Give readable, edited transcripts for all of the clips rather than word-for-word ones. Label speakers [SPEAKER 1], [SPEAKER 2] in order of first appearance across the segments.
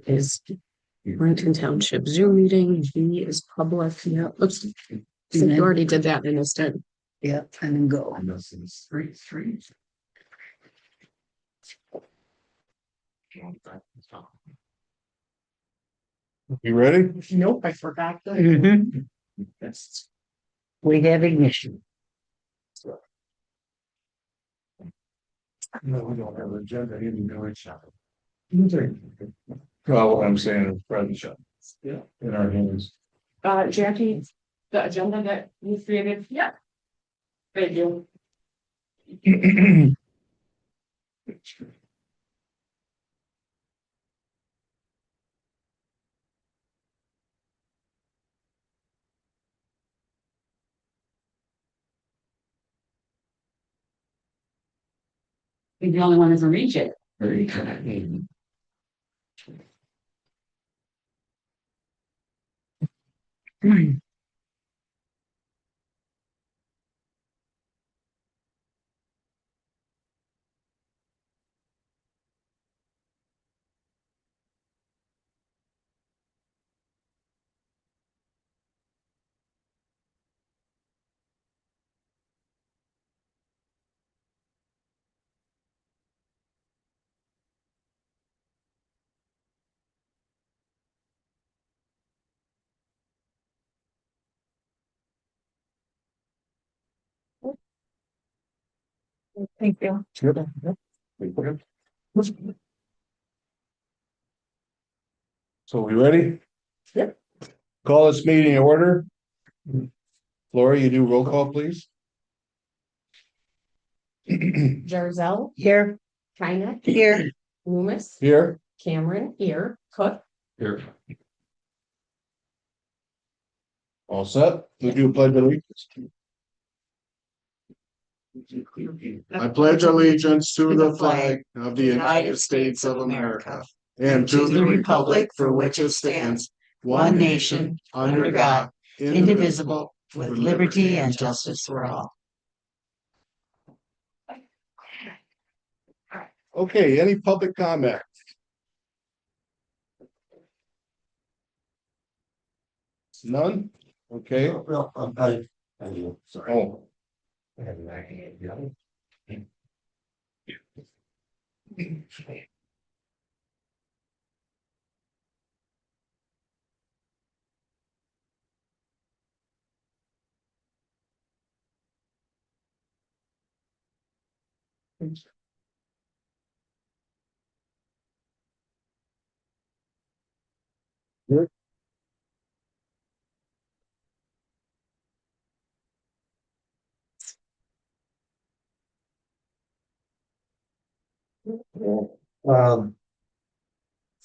[SPEAKER 1] is Millington Township Zoom meeting. B is public. Yeah, looks like you already did that in instant.
[SPEAKER 2] Yeah, and then go.
[SPEAKER 3] And this is three.
[SPEAKER 4] You ready?
[SPEAKER 1] Nope, I forgot.
[SPEAKER 3] That's
[SPEAKER 2] We have ignition.
[SPEAKER 3] no, we don't have an agenda, even know each other.
[SPEAKER 4] Well, what I'm saying is present.
[SPEAKER 3] Yeah, in our hands.
[SPEAKER 1] Jackie, the agenda that you created. Yeah. Thank you.
[SPEAKER 2] You're the only one who can reach it.
[SPEAKER 3] Very good.
[SPEAKER 1] Thank you.
[SPEAKER 4] So we ready?
[SPEAKER 1] Yep.
[SPEAKER 4] Call this meeting in order. Laura, you do roll call, please.
[SPEAKER 1] Jarzell
[SPEAKER 2] Here.
[SPEAKER 1] China
[SPEAKER 2] Here.
[SPEAKER 1] Loomis,
[SPEAKER 4] Here.
[SPEAKER 1] Cameron here, Cook.
[SPEAKER 3] Here.
[SPEAKER 4] All set? We do pledge allegiance. I pledge allegiance to the flag of the United States of America and to the republic for which it stands, one nation, under God, indivisible,
[SPEAKER 2] with liberty and justice for all.
[SPEAKER 4] Okay, any public comment? None? Okay.
[SPEAKER 3] Well, I do, sorry.
[SPEAKER 4] Oh,
[SPEAKER 3] I have an idea, you know?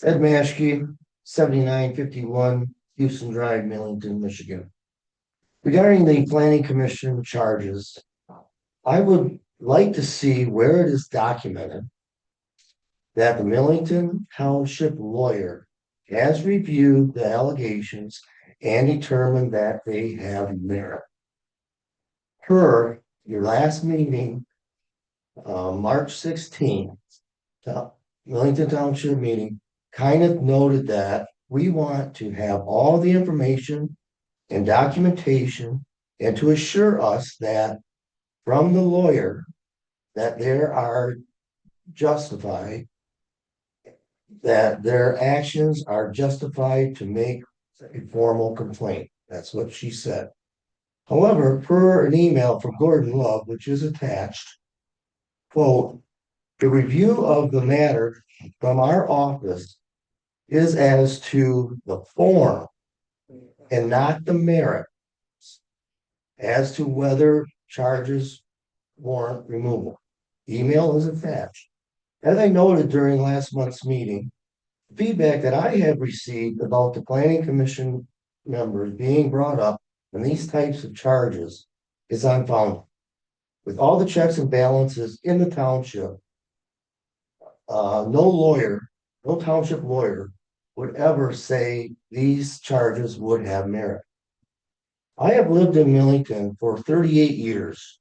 [SPEAKER 5] Ed Maschke, 7951 Houston Drive, Millington, Michigan. Regarding the planning commission charges, I would like to see where it is documented that the Millington Township lawyer has reviewed the allegations and determined that they have merit. Per your last meeting, March 16th, Millington Township meeting kind of noted that we want to have all the information and documentation and to assure us that from the lawyer that there are justified, that their actions are justified to make a formal complaint. That's what she said. However, per an email from Gordon Love, which is attached, quote, the review of the matter from our office is as to the form and not the merit as to whether charges warrant removal. Email is attached. As I noted during last month's meeting, feedback that I have received about the planning commission members being brought up in these types of charges is unfounded. With all the checks and balances in the township, no township lawyer would ever say these charges would have merit. I have lived in Millington for 38 years.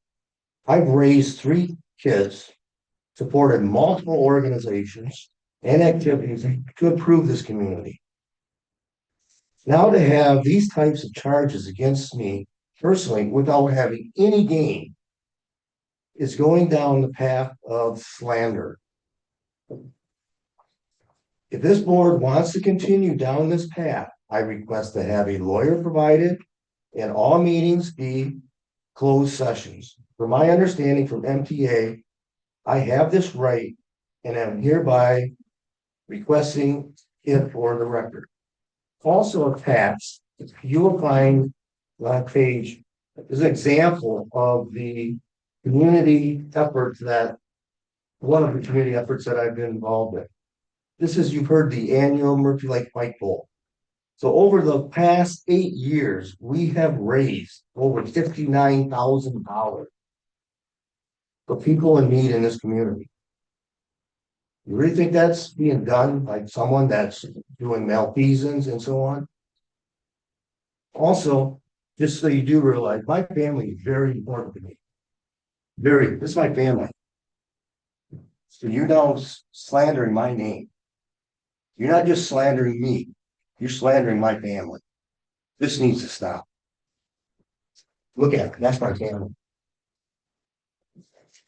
[SPEAKER 5] I've raised 3 kids, supported multiple organizations, and activities to improve this community. Now to have these types of charges against me personally without having any gain is going down the path of slander. If this board wants to continue down this path, I request to have a lawyer provided and all meetings be closed sessions. From my understanding from MTA, I have this right and am hereby requesting it for the record. Also attached, you will find on page is an example of the community efforts that one of the community efforts that I've been involved in. This is, you've heard the annual Murphy Lake Bike Bowl. So over the past 8 years, we have raised over $59,000 for people in need in this community. You really think that's being done by someone that's doing malfeasance and so on? Also, just so you do realize, my family is very important to me. This is my family. So you're now slandering my name. You're not just slandering me, you're slandering my family. This needs to stop. Look at it, that's my family.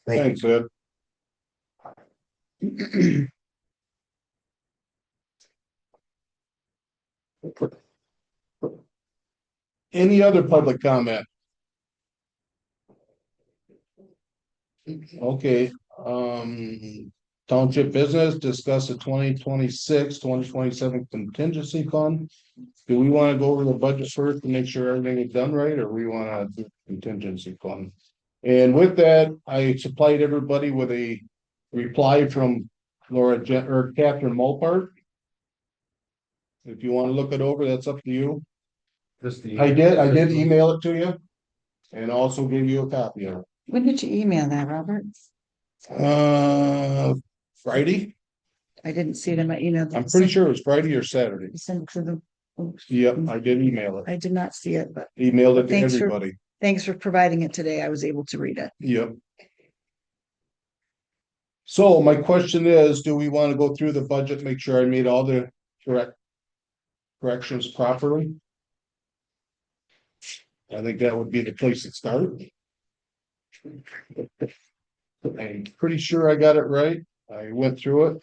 [SPEAKER 5] Thank you.
[SPEAKER 4] Thanks, Ed. Any other public comment? Okay, township business, discuss the 2026-2027 contingency fund. Do we want to go over the budget first to make sure everything is done right, or we want to do contingency fund? And with that, I supplied everybody with a reply from Catherine Mulpart. If you want to look it over, that's up to you. I did email it to you and also gave you a copy of it.
[SPEAKER 2] When did you email that, Robert?
[SPEAKER 4] Friday.
[SPEAKER 2] I didn't see it in my email.
[SPEAKER 4] I'm pretty sure it was Friday or Saturday.
[SPEAKER 2] You sent it to the.
[SPEAKER 4] Yep, I did email it.
[SPEAKER 2] I did not see it, but
[SPEAKER 4] Emailed it to
[SPEAKER 2] Thanks for-
[SPEAKER 4] everybody.
[SPEAKER 2] thanks for providing it today. I was able to read it.
[SPEAKER 4] Yep. So my question is, do we want to go through the budget, make sure I made all the corrections properly? I think that would be the place to start. I'm pretty sure I got it right. I went through it.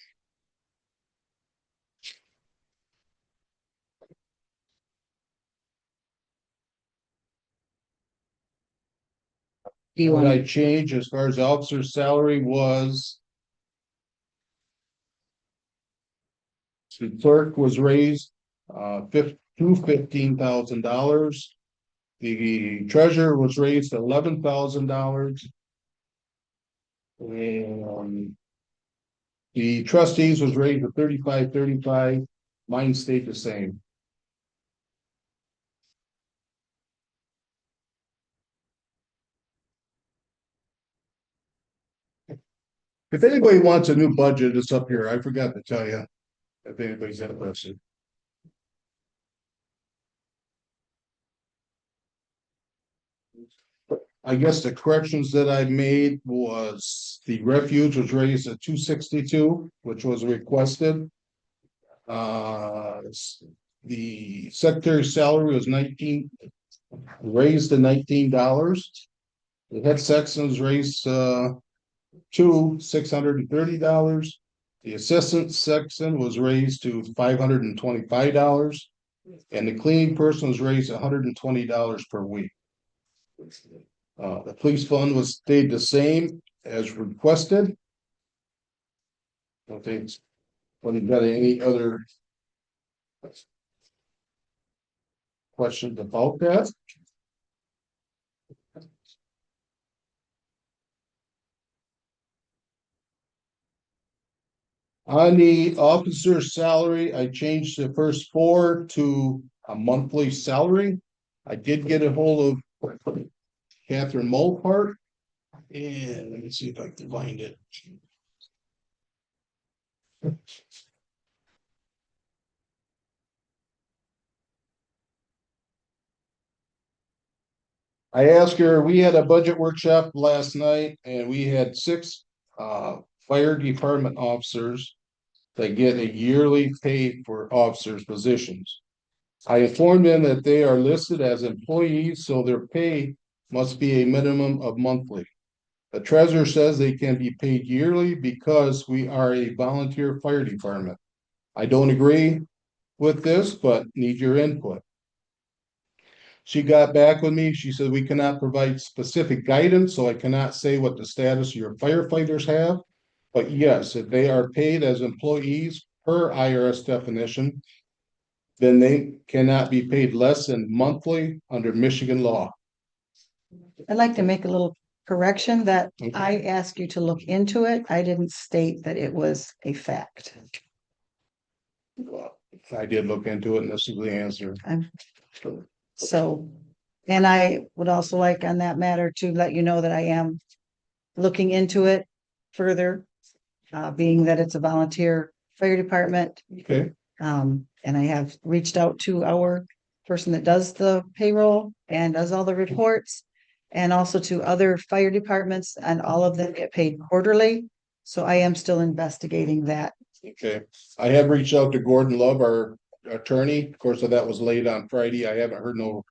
[SPEAKER 2] Do you
[SPEAKER 4] What
[SPEAKER 2] want
[SPEAKER 4] I changed as far as the officer's salary was. The clerk was raised to $15,000. The treasurer was raised to $11,000. And the trustees was raised to 35. Mine stayed the same. If anybody wants a new budget, it's up here. I forgot to tell you. If anybody's interested. I guess the corrections that I made was the refuge was raised at 262, which was requested. The secretary's salary was raised to $19. The head section was raised to $630. The assistant section was raised to $525, and the cleaning person was raised $120 per week. The police fund was stayed the same as requested. I don't think anybody got any other questions about that. On the officer's salary, I changed the first 4 to a monthly salary. I did get a hold of Catherine Mulpart, and let me see if I can find it. I asked her, we had a budget workshop last night and we had 6 fire department officers
[SPEAKER 6] that get a yearly pay for officers' positions. I informed them that they are listed as employees, so their pay must be a minimum of monthly. The treasurer says they can be paid yearly because we are a volunteer fire department. I don't agree with this, but need your input. She got back with me. She said we cannot provide specific guidance, so I cannot say what the status of your firefighters have. But yes, if they are paid as employees per IRS definition, then they cannot be paid less than monthly under Michigan law.
[SPEAKER 2] I'd like to make a little correction that
[SPEAKER 6] Okay.
[SPEAKER 2] I asked you to look into it. I didn't state that it was a fact.
[SPEAKER 6] I did look into it and this is the answer.
[SPEAKER 2] So, and I would also like on that matter to let you know that I am looking into it further, being that it's a volunteer fire department.
[SPEAKER 6] Okay,
[SPEAKER 2] And I have reached out to our person that does the payroll and does all the reports, and also to other fire departments, and all of them get paid quarterly. So I am still investigating that.
[SPEAKER 6] okay. I have reached out to Gordon Love, our attorney. Of course, that was late on Friday. I haven't heard no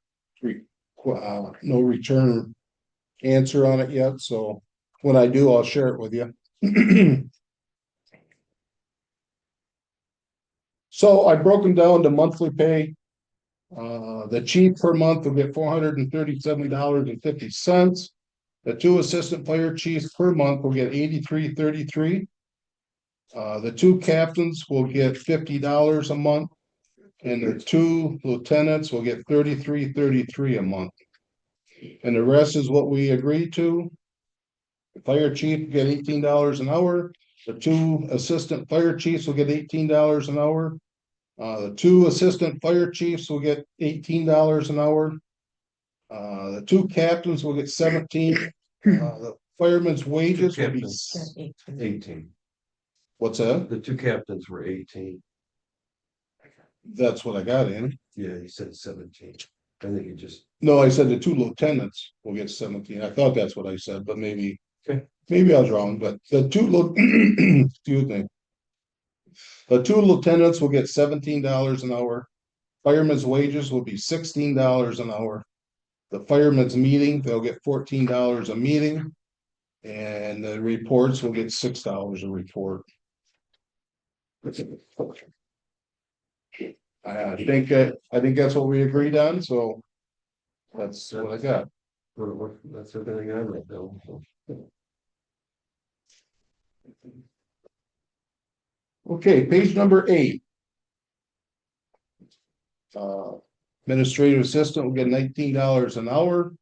[SPEAKER 6] return answer on it yet. So when I do, I'll share it with you. So I broke them down to monthly pay. The chief per month will get $437.50. The two assistant fire chiefs per month will get $83.33. The two captains will get $50 a month, and the two lieutenants will get $33.33 a month. And the rest is what we agreed to. The fire chief will get $18 an hour. The two assistant fire chiefs will get $18 an hour. The two assistant fire chiefs will get $18 an hour. The two captains will get 17. The firemen's wages will be,
[SPEAKER 3] 18.
[SPEAKER 6] what's that?
[SPEAKER 3] The two captains were 18.
[SPEAKER 6] That's what I got in.
[SPEAKER 3] Yeah, you said 17. I think you just.
[SPEAKER 6] No, I said the two lieutenants will get 17. I thought that's what I said, but maybe,
[SPEAKER 3] Okay.
[SPEAKER 6] maybe I was wrong, but the two, excuse me. The two lieutenants will get $17 an hour. Firemen's wages will be $16 an hour. The firemen's meeting, they'll get $14 a meeting. And the reports will get $6 a report. I think that's what we agreed on, so that's what I got.
[SPEAKER 3] That's everything I read though.
[SPEAKER 6] Okay, page number 8. Administrative assistant will get $19 an hour.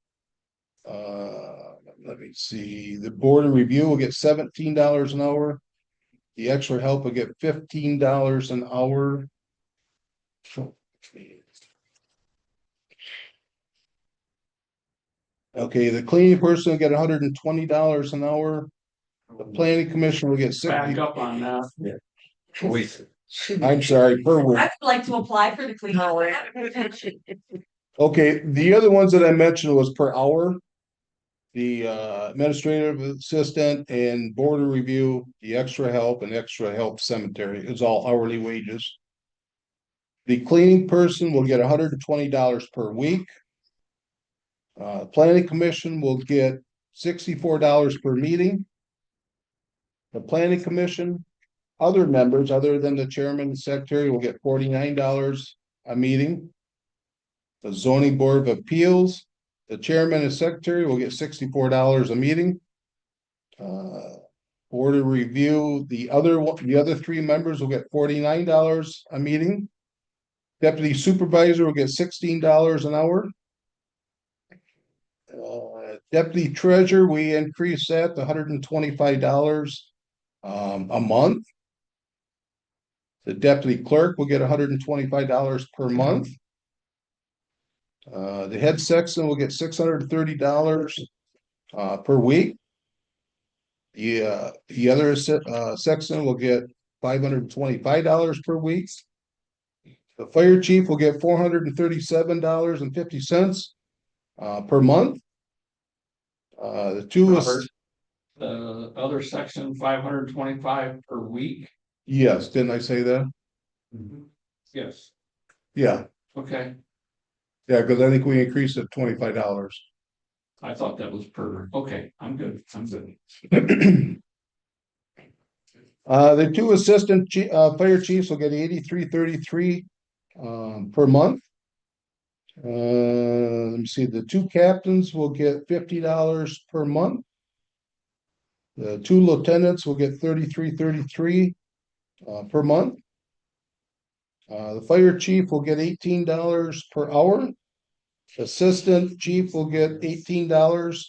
[SPEAKER 6] Let me see, the board of review will get $17 an hour. The extra help will get $15 an hour. Okay, the cleaning person will get $120 an hour. The planning commission will get
[SPEAKER 7] Back
[SPEAKER 6] 60.
[SPEAKER 7] up on that.
[SPEAKER 3] Wait,
[SPEAKER 6] I'm sorry, per week.
[SPEAKER 8] I would like to apply for the clean.
[SPEAKER 6] Okay, the other ones that I mentioned was per hour. The administrative assistant and board of review, the extra help and extra help cemetery is all hourly wages. The cleaning person will get $120 per week. Planning commission will get $64 per meeting. The planning commission, other members other than the chairman and secretary will get $49 a meeting. The zoning board of appeals, the chairman and secretary will get $64 a meeting. Board of review, the other three members will get $49 a meeting. Deputy supervisor will get $16 an hour. Deputy treasurer, we increased that to $125 a month. The deputy clerk will get $125 per month. The head sexton will get $630 per week. The other sexton will get $525 per week. The fire chief will get $437.50 per month. The two
[SPEAKER 7] Robert, the other section, 525 per week.
[SPEAKER 6] Yes, didn't I say that?
[SPEAKER 3] Yes.
[SPEAKER 6] Yeah,
[SPEAKER 7] Okay,
[SPEAKER 6] yeah, because I think we increased it $25.
[SPEAKER 7] I thought that was per, okay, I'm good, I'm good.
[SPEAKER 6] The two assistant fire chiefs will get 83.33 per month. Let me see, the two captains will get $50 per month. The two lieutenants will get 33.33 per month. The fire chief will get $18 per hour. Assistant chief will get $18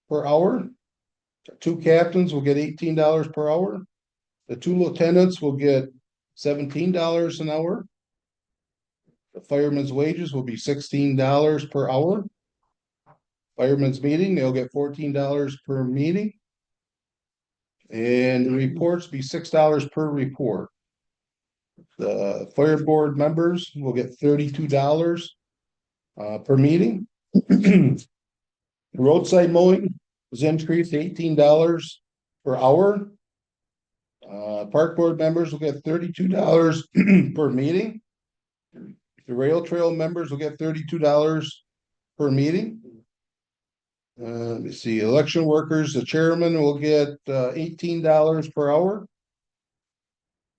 [SPEAKER 6] per hour. Two captains will get $18 per hour. The two lieutenants will get $17 an hour. The fireman's wages will be $16 per hour. Fireman's meeting, they'll get $14 per meeting. And the reports be $6 per report. The fire board members will get $32 per meeting. Roadside mowing was increased to $18 per hour. Park board members will get $32 per meeting. The rail trail members will get $32 per meeting. Let me see, election workers, the chairman will get $18 per hour.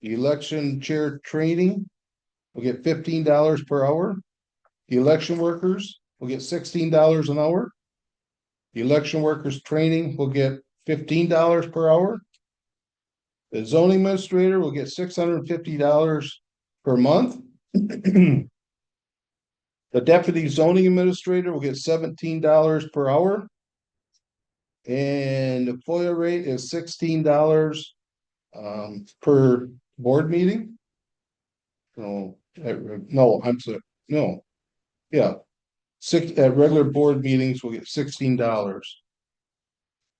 [SPEAKER 6] The election chair training will get $15 per hour. The election workers will get $16 an hour. The election workers training will get $15 per hour. The zoning administrator will get $650 per month. The deputy zoning administrator will get $17 per hour. And the FOIA rate is $16 per board meeting. No, no, I'm sorry, no. Yeah. Six at regular board meetings will get $16.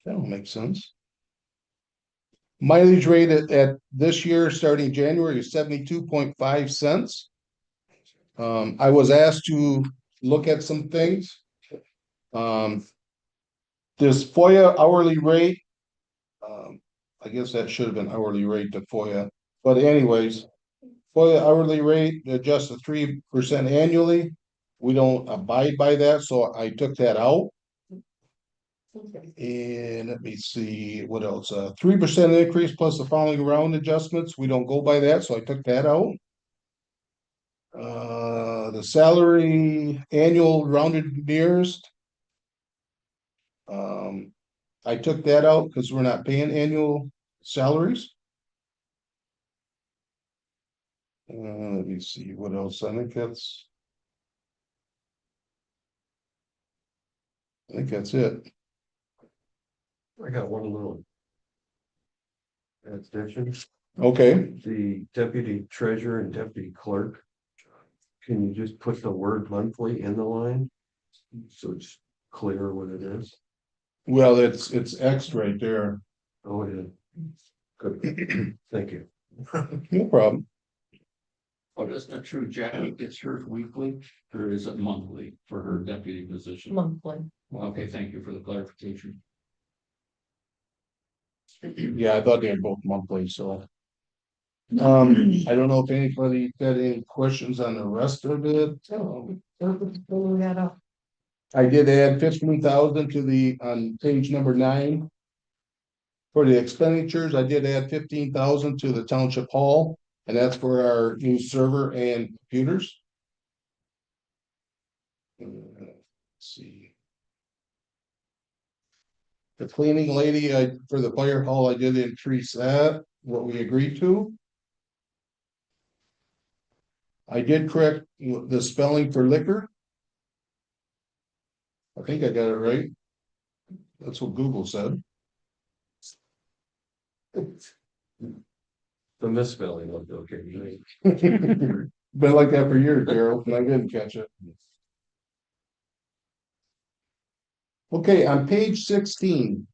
[SPEAKER 6] That'll make sense. Mileage rate at this year, starting January, is 72.5 cents. I was asked to look at some things. This FOIA hourly rate, I guess that should have been hourly rate to FOIA, but anyways, FOIA hourly rate adjusts to 3% annually. We don't abide by that, so I took that out. And let me see, what else? 3% increase plus the following round adjustments. We don't go by that, so I took that out. The salary annual rounded nearest. I took that out because we're not paying annual salaries. Let me see what else. I think that's it.
[SPEAKER 3] I got one little addition.
[SPEAKER 6] Okay,
[SPEAKER 3] The deputy treasurer and deputy clerk. Can you just put the word monthly in the line? So it's clear what it is.
[SPEAKER 6] well, it's X right there.
[SPEAKER 3] Oh, it is. Good. Thank you.
[SPEAKER 6] No problem.
[SPEAKER 7] Oh, that's not true, Jackie gets hers weekly, or is it monthly for her deputy position?
[SPEAKER 1] Monthly.
[SPEAKER 7] Okay, thank you for the clarification.
[SPEAKER 6] Yeah, I thought they were both monthly, so. I don't know if anybody had any questions on the rest of it. I did add 15,000 to on page number 9. For the expenditures, I did add 15,000 to the township hall, and that's for our new server and computers. Let's see. The cleaning lady, for the fire hall, I did increase that, what we agreed to. I did correct the spelling for liquor. I think I got it right. That's what Google said.
[SPEAKER 3] The misspelling looked okay.
[SPEAKER 6] Been like that for years, Daryl, and I didn't catch it. Okay, on page 16.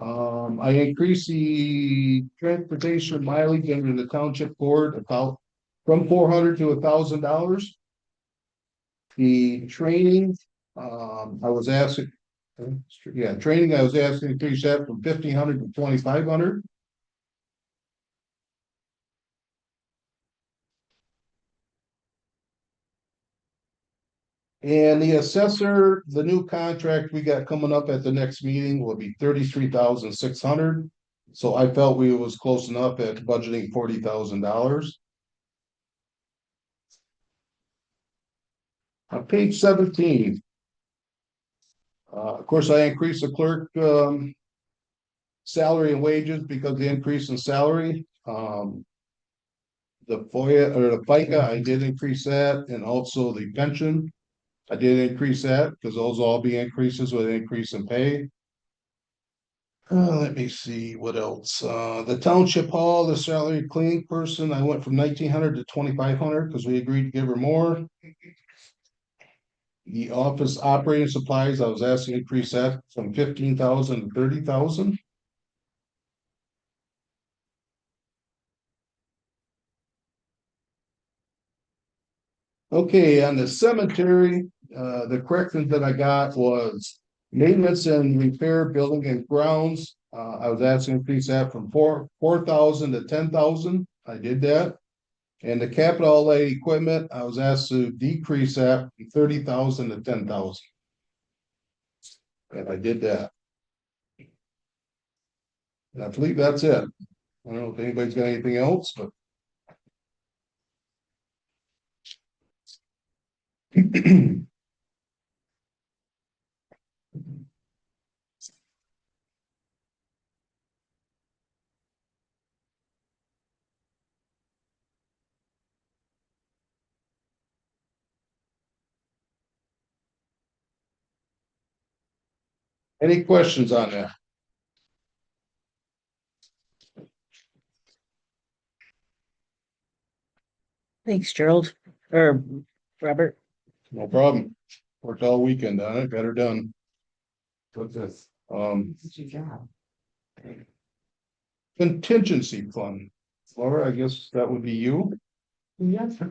[SPEAKER 6] I increased the transportation mileage under the township board about from $400 to $1,000. The training, I was asking, training, I was asking to increase that from 1,500 to 2,500. And the assessor, the new contract we got coming up at the next meeting will be 33,600. So I felt we was close enough at budgeting $40,000. On page 17. Of course, I increased the clerk salary and wages because of the increase in salary. The FOIA or the FICA, I did increase that, and also the pension. I did increase that because those will all be increases with increase in pay. Let me see what else. The township hall, the salary cleaning person, I went from 1,900 to 2,500 because we agreed to give her more. The office operating supplies, I was asked to increase that from 15,000 to 30,000. Okay, on the cemetery, the corrections that I got was maintenance and repair, building and grounds. I was asked to increase that from 4,000 to 10,000. I did that. And the capital outlay equipment, I was asked to decrease that from 30,000 to 10,000. And I did that. And I believe that's it. I don't know if anybody's got anything else, but. Any questions on that?
[SPEAKER 2] Thanks, Gerald, or Robert.
[SPEAKER 6] No problem. Worked all weekend on it, got her done.
[SPEAKER 3] What's this?
[SPEAKER 6] Contingency fund. Laura, I guess that would be you.
[SPEAKER 1] Yes,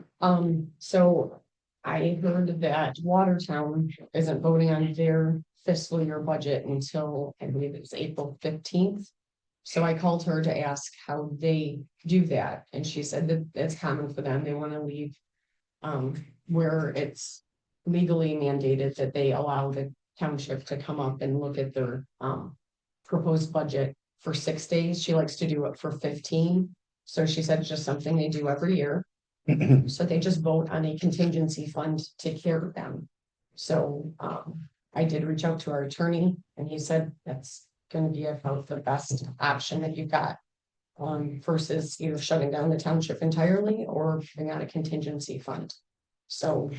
[SPEAKER 1] so I heard that Watertown isn't voting on their fiscal year budget until I believe it's April 15th. So I called her to ask how they do that, and she said that it's common for them, they want to leave. Where it's legally mandated that they allow the township to come up and look at their proposed budget for 6 days. She likes to do it for 15. So she said it's just something they do every year. So they just vote on a contingency fund to take care of them. So I did reach out to our attorney and he said that's going to be about the best option that you've got. Versus either shutting down the township entirely or putting out a contingency fund. So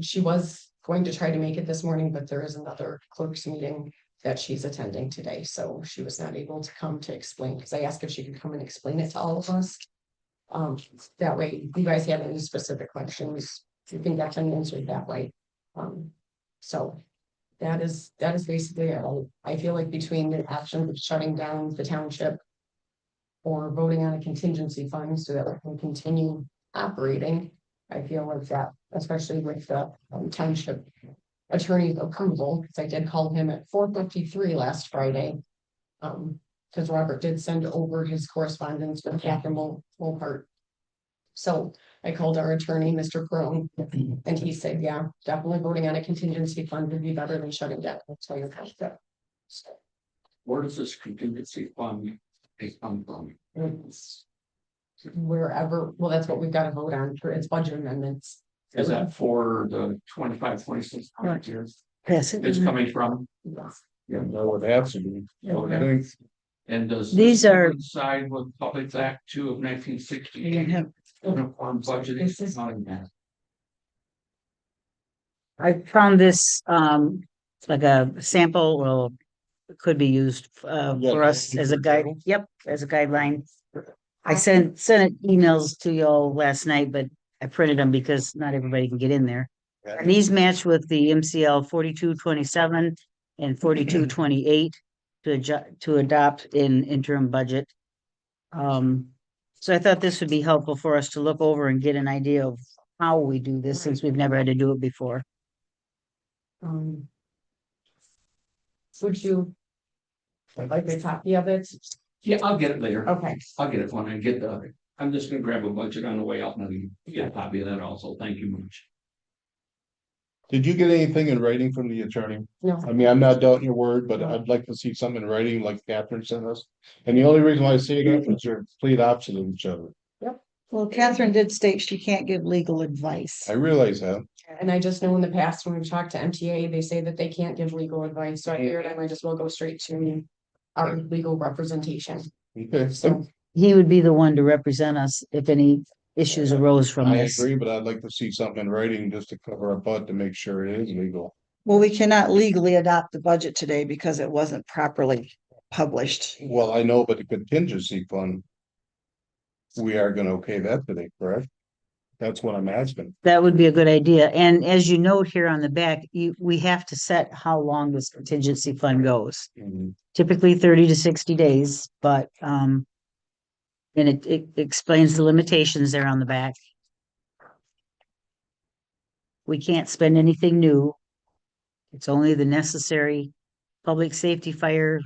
[SPEAKER 1] she was going to try to make it this morning, but there is another clerk's meeting that she's attending today. So she was not able to come to explain because I asked if she could come and explain it to all of us. That way, if you guys have any specific questions, you can get them answered that way. So that is basically it. I feel like between the options of shutting down the township or voting on a contingency fund so that we can continue operating, I feel like that, especially with the township attorney's approval, because I did call him at 4:53 last Friday. Because Robert did send over his correspondence with Catherine Wolpert. So I called our attorney, Mr. Crone, and he said, yeah, definitely voting on a contingency fund would be better than shutting down. That's why you're that. So,
[SPEAKER 7] Where does this contingency fund come from?
[SPEAKER 1] it's wherever, well, that's what we've got to vote on for its budget amendments.
[SPEAKER 7] Is that for the 25-26 years?
[SPEAKER 2] Yes.
[SPEAKER 7] It's coming from?
[SPEAKER 1] Yes.
[SPEAKER 6] Yeah, that would have to be.
[SPEAKER 7] Okay. And does
[SPEAKER 2] These
[SPEAKER 7] this
[SPEAKER 2] are-
[SPEAKER 7] coincide with Public Act 2 of 1960? Uniform budgeting.
[SPEAKER 1] This is-
[SPEAKER 7] Not in that.
[SPEAKER 8] I found this, like a sample, well, it could be used, for us as a guide, yep, as a guideline. I sent emails to y'all last night, but I printed them because not everybody can get in there. And these match with the MCL 4227 and 4228 to adopt in interim budget. So I thought this would be helpful for us to look over and get an idea of how we do this, since we've never had to do it before.
[SPEAKER 1] Would you like a copy of it?
[SPEAKER 7] Yeah, I'll get it later.
[SPEAKER 1] Okay.
[SPEAKER 7] I'll get it when I get I'm just gonna grab a budget on the way out and get a copy of that also. Thank you much.
[SPEAKER 6] Did you get anything in writing from the attorney?
[SPEAKER 1] No,
[SPEAKER 6] I mean, I'm not doubting your word, but
[SPEAKER 1] No.
[SPEAKER 6] I'd like to see something in writing like Catherine sent us. And the only reason why I say that is they're complete opposite of each other.
[SPEAKER 2] Well, Catherine did state she can't give legal advice.
[SPEAKER 6] I realize that.
[SPEAKER 1] and I just know in the past when we've talked to MTA, they say that they can't give legal advice, so I figured I might as well go straight to our legal representation,
[SPEAKER 6] Okay,
[SPEAKER 1] so.
[SPEAKER 8] He would be the one to represent us if any issues arose from
[SPEAKER 6] I
[SPEAKER 8] this.
[SPEAKER 6] agree, but I'd like to see something in writing just to cover our butt to make sure it is legal.
[SPEAKER 2] Well, we cannot legally adopt the budget today because it wasn't properly published.
[SPEAKER 6] Well, I know, but the contingency fund. We are gonna okay that today, correct? That's what I'm asking.
[SPEAKER 8] That would be a good idea. And as you note here on the back, we have to set how long this contingency fund goes. Typically 30 to 60 days, but, and it explains the limitations there on the back. We can't spend anything new. It's only the necessary public safety, fire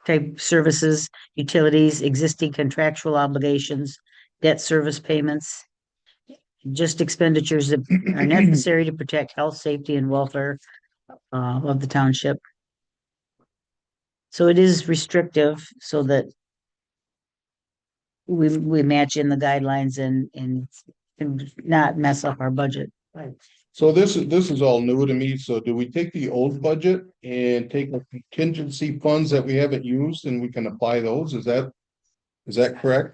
[SPEAKER 8] type services, utilities, existing contractual obligations, debt service payments. Just expenditures that are necessary to protect health, safety, and welfare of the township. So it is restrictive so that we match in the guidelines and not mess up our budget.
[SPEAKER 6] So this is all new to me. So do we take the old budget and take the contingency funds that we haven't used and we can apply those? Is that correct?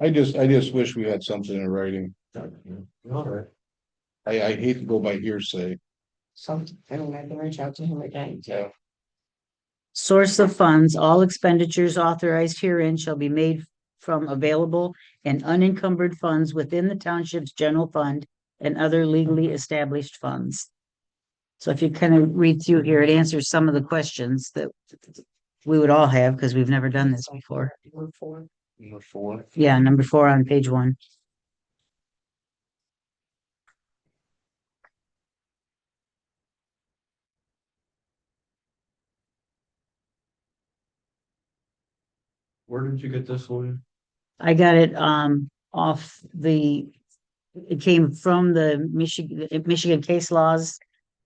[SPEAKER 6] I just wish we had something in writing.
[SPEAKER 3] All right.
[SPEAKER 6] I hate to go by hearsay.
[SPEAKER 1] So, I mean, I can reach out to him again.
[SPEAKER 6] Yeah.
[SPEAKER 8] Source of funds, all expenditures authorized herein shall be made from available and unencumbered funds within the township's general fund and other legally established funds. So if you kind of read through here, it answers some of the questions that we would all have because we've never done this before.
[SPEAKER 1] Number 4.
[SPEAKER 6] Number 4.
[SPEAKER 8] Yeah, number 4 on page 1.
[SPEAKER 3] Where did you get this one?
[SPEAKER 8] I got it off it came from the Michigan case laws.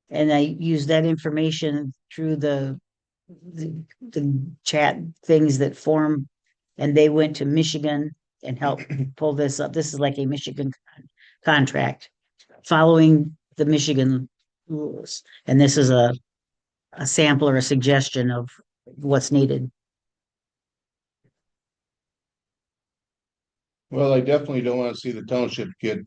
[SPEAKER 8] And I used that information through the chat things that form. And they went to Michigan and helped pull this up. This is like a Michigan contract following the Michigan rules. And this is a sample or a suggestion of what's needed.
[SPEAKER 6] Well, I definitely don't want to see the township get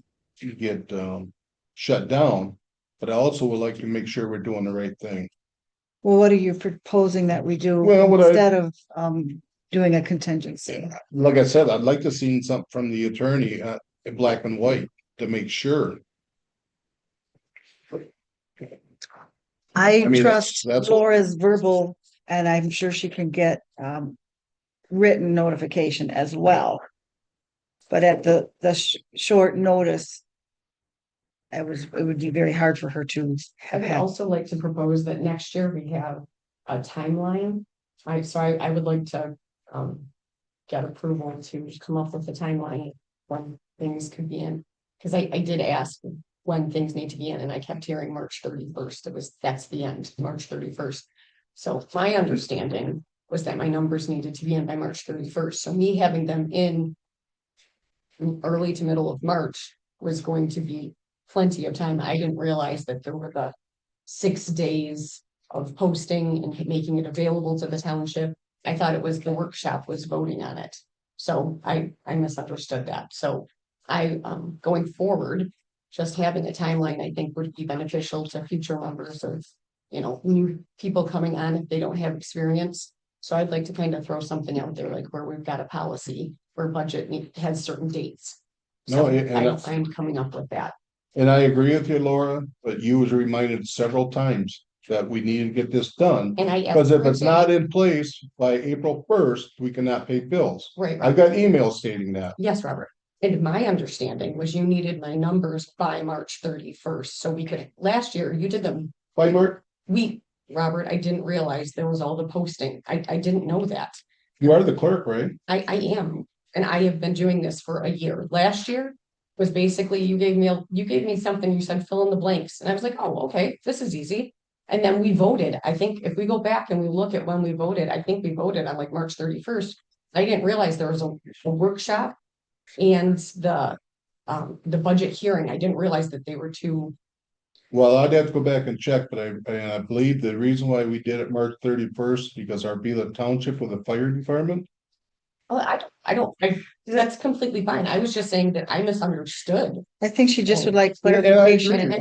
[SPEAKER 6] shut down, but I also would like to make sure we're doing the right thing.
[SPEAKER 2] Well, what are you proposing that we do
[SPEAKER 6] Well,
[SPEAKER 2] instead of doing a contingency?
[SPEAKER 6] Like I said, I'd like to see something from the attorney in black and white to make sure.
[SPEAKER 2] I
[SPEAKER 6] mean,
[SPEAKER 2] trust
[SPEAKER 6] that's-
[SPEAKER 2] Laura's verbal, and I'm sure she can get written notification as well. But at the short notice, it would be very hard for her to
[SPEAKER 1] I
[SPEAKER 2] have
[SPEAKER 1] would
[SPEAKER 2] had.
[SPEAKER 1] also like to propose that next year we have a timeline. I would like to get approval to come up with a timeline when things could be in. Because I did ask when things need to be in, and I kept hearing March 31st. That's the end, March 31st. So my understanding was that my numbers needed to be in by March 31st. So me having them in early to middle of March was going to be plenty of time. I didn't realize that there were the 6 days of posting and making it available to the township. I thought it was the workshop was voting on it. So I misunderstood that. So going forward, just having a timeline, I think would be beneficial to future members of, new people coming on if they don't have experience. So I'd like to kind of throw something out there, like where we've got a policy where budget has certain dates. So
[SPEAKER 6] No,
[SPEAKER 1] I don't mind coming up with that.
[SPEAKER 6] And I agree with you, Laura, but you was reminded several times that we need to get this done.
[SPEAKER 1] And I.
[SPEAKER 6] Because if it's not in place by April 1st, we cannot pay bills.
[SPEAKER 1] Right.
[SPEAKER 6] I've got emails stating that.
[SPEAKER 1] Yes, Robert. And my understanding was you needed my numbers by March 31st. So we could, last year you did them,
[SPEAKER 6] By March,
[SPEAKER 1] Robert, I didn't realize there was all the posting. I didn't know that.
[SPEAKER 6] You are the clerk, right?
[SPEAKER 1] I am, and I have been doing this for a year. Last year was basically you gave me something, you said fill in the blanks, and I was like, oh, okay, this is easy. And then we voted. I think if we go back and we look at when we voted, I think we voted on like March 31st. I didn't realize there was a workshop and the budget hearing. I didn't realize that they were two.
[SPEAKER 6] Well, I'd have to go back and check, but I believe the reason why we did it March 31st, because our Millington Township with the fire department.
[SPEAKER 1] Well, that's completely fine. I was just saying that I misunderstood.
[SPEAKER 2] I think she just would like
[SPEAKER 6] Yeah, I
[SPEAKER 2] clarification.
[SPEAKER 6] agree.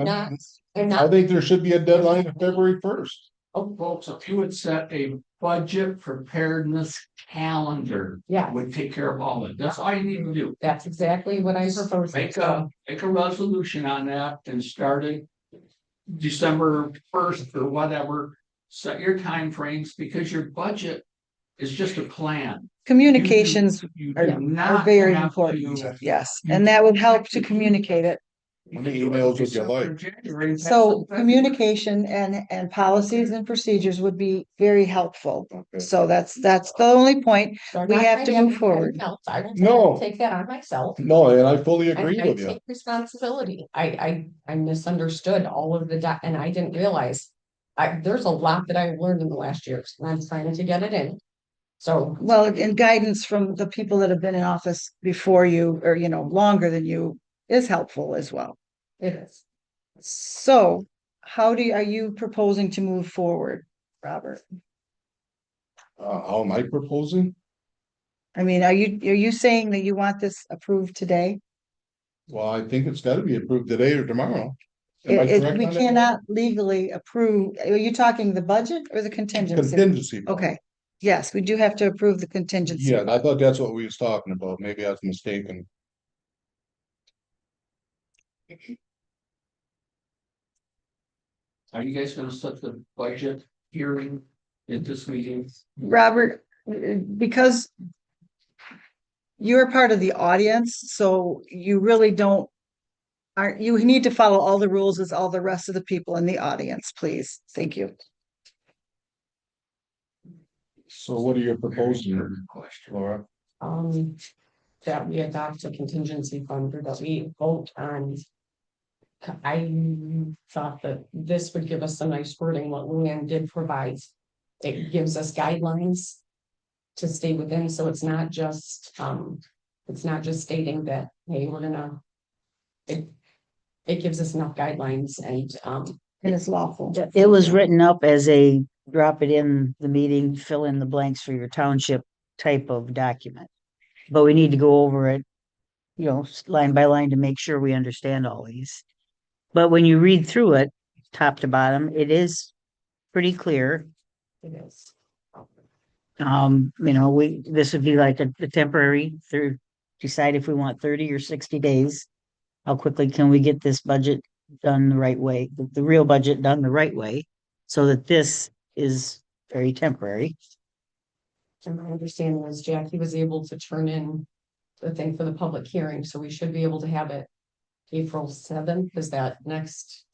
[SPEAKER 1] And not,
[SPEAKER 6] I think there should be a deadline of February 1st.
[SPEAKER 7] Oh, folks, if you would set a budget preparedness calendar,
[SPEAKER 1] yeah,
[SPEAKER 7] would take care of all of it. That's all you need to do.
[SPEAKER 1] that's exactly what I proposed.
[SPEAKER 7] Make a resolution on that and start it December 1st or whatever. Set your timeframes because your budget is just a plan.
[SPEAKER 2] Communications
[SPEAKER 7] You
[SPEAKER 2] are,
[SPEAKER 7] do
[SPEAKER 2] are
[SPEAKER 7] not
[SPEAKER 2] very
[SPEAKER 7] have
[SPEAKER 2] important,
[SPEAKER 7] to-
[SPEAKER 2] yes, and that would help to communicate it.
[SPEAKER 6] How many emails would you like?
[SPEAKER 7] January,
[SPEAKER 2] So
[SPEAKER 7] that's-
[SPEAKER 2] communication and policies and procedures would be very helpful. So that's the only point.
[SPEAKER 1] So I'm
[SPEAKER 2] We
[SPEAKER 1] not
[SPEAKER 2] have
[SPEAKER 1] trying
[SPEAKER 2] to
[SPEAKER 1] have
[SPEAKER 2] move forward.
[SPEAKER 1] anything else. I will
[SPEAKER 6] No.
[SPEAKER 1] take that on myself.
[SPEAKER 6] No, and I fully
[SPEAKER 1] And
[SPEAKER 6] agree
[SPEAKER 1] I
[SPEAKER 6] with you.
[SPEAKER 1] take responsibility. I misunderstood all of and I didn't realize. There's a lot that I've learned in the last year, and I'm trying to get it in. So,
[SPEAKER 2] Well, and guidance from the people that have been in office before you, or longer than you, is helpful as well.
[SPEAKER 1] it is.
[SPEAKER 2] So are you proposing to move forward, Robert?
[SPEAKER 6] How am I proposing?
[SPEAKER 2] I mean, are you saying that you want this approved today?
[SPEAKER 6] Well, I think it's gotta be approved today or tomorrow. Am I correct
[SPEAKER 2] We
[SPEAKER 6] on that?
[SPEAKER 2] cannot legally approve, are you talking the budget or the contingency?
[SPEAKER 6] Contingency.
[SPEAKER 2] Okay, yes, we do have to approve the contingency.
[SPEAKER 6] Yeah, I thought that's what we was talking about. Maybe I was mistaken.
[SPEAKER 7] Are you guys gonna set the budget hearing in this meeting?
[SPEAKER 2] Robert, because you're part of the audience, so you really you need to follow all the rules as all the rest of the people in the audience, please. Thank you.
[SPEAKER 6] So what are you proposing,
[SPEAKER 7] Question.
[SPEAKER 6] Laura?
[SPEAKER 1] That we adopt a contingency fund or that we vote on. I thought that this would give us some nice wording, what Luann did provide. It gives us guidelines to stay within, so it's not just stating that, hey, we're gonna. It gives us enough guidelines and,
[SPEAKER 2] It is lawful.
[SPEAKER 8] It was written up as a drop it in the meeting, fill in the blanks for your township type of document. But we need to go over it, line by line to make sure we understand all these. But when you read through it, top to bottom, it is pretty clear.
[SPEAKER 1] it is.
[SPEAKER 8] This would be like a temporary through, decide if we want 30 or 60 days. How quickly can we get this budget done the right way, the real budget done the right way, so that this is very temporary.
[SPEAKER 1] And my understanding was Jackie was able to turn in the thing for the public hearing, so we should be able to have it April 7th. Is that next?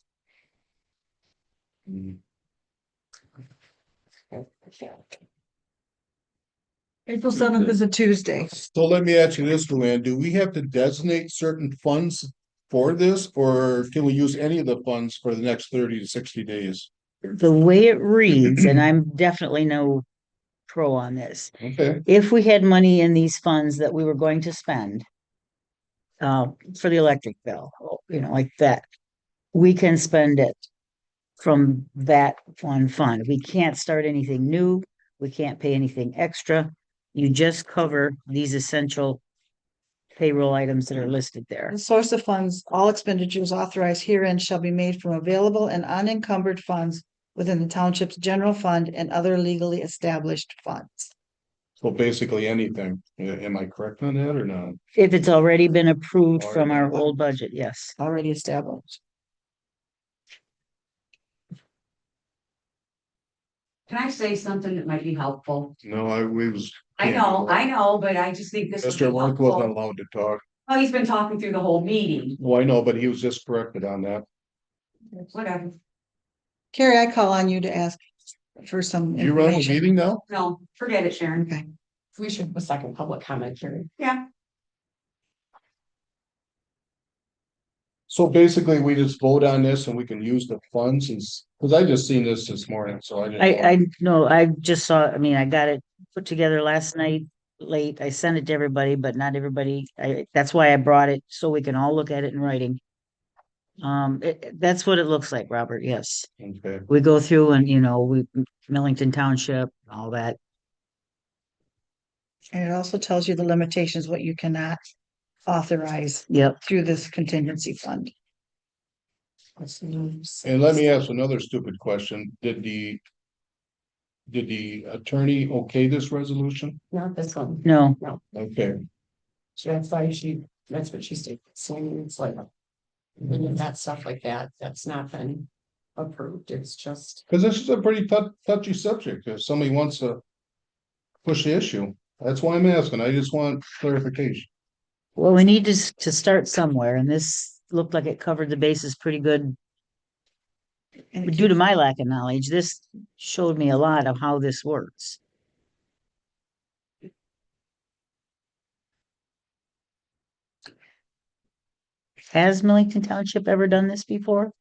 [SPEAKER 2] April 7th is a Tuesday.
[SPEAKER 6] So let me ask you this, Luann, do we have to designate certain funds for this, or can we use any of the funds for the next 30 to 60 days?
[SPEAKER 8] The way it reads, and I'm definitely no pro on this,
[SPEAKER 6] Okay,
[SPEAKER 8] if we had money in these funds that we were going to spend for the electric bill, like that, we can spend it from that one fund. We can't start anything new. We can't pay anything extra. You just cover these essential payroll items that are listed there.
[SPEAKER 2] The source of funds, all expenditures authorized herein shall be made from available and unencumbered funds within the township's general fund and other legally established funds.
[SPEAKER 6] so basically anything. Am I correct on that or not?
[SPEAKER 8] If it's already been approved from our old budget, yes.
[SPEAKER 2] Already established.
[SPEAKER 9] Can I say something that might be helpful?
[SPEAKER 6] No, we was.
[SPEAKER 9] I know, but I just think this would be
[SPEAKER 6] Mr. Work wasn't
[SPEAKER 9] helpful.
[SPEAKER 6] allowed to talk.
[SPEAKER 9] Oh, he's been talking through the whole meeting,
[SPEAKER 6] Well, I know, but he was just corrected on that.
[SPEAKER 9] whatever.
[SPEAKER 2] Carrie, I call on you to ask for some
[SPEAKER 6] You run the
[SPEAKER 2] information.
[SPEAKER 6] meeting now?
[SPEAKER 9] No, forget it, Sharon.
[SPEAKER 2] Okay.
[SPEAKER 1] We should have a second public comment period.
[SPEAKER 9] Yeah,
[SPEAKER 6] So basically, we just vote on this and we can use the funds because I just seen this morning, so I didn't.
[SPEAKER 8] I no, I just saw, I mean, I got it put together last night late. I sent it to everybody, but not everybody, that's why I brought it, so we can all look at it in writing. That's what it looks like, Robert, yes.
[SPEAKER 6] Okay.
[SPEAKER 8] We go through and, Millington Township, all that.
[SPEAKER 2] And it also tells you the limitations, what you cannot authorize
[SPEAKER 8] Yep.
[SPEAKER 2] through this contingency fund.
[SPEAKER 6] And let me ask another stupid question. Did the attorney okay this resolution?
[SPEAKER 1] Not this one.
[SPEAKER 8] No,
[SPEAKER 6] Okay,
[SPEAKER 1] So that's what she stated. So I mean, it's like. That stuff like that, that's not been approved. It's just.
[SPEAKER 6] because this is a pretty touchy subject. If somebody wants to push the issue, that's why I'm asking. I just want clarification.
[SPEAKER 8] well, we need to start somewhere, and this looked like it covered the bases pretty good.
[SPEAKER 2] And it
[SPEAKER 8] Due to my lack of knowledge, this showed me a lot of how this works. Has Millington Township ever done this before?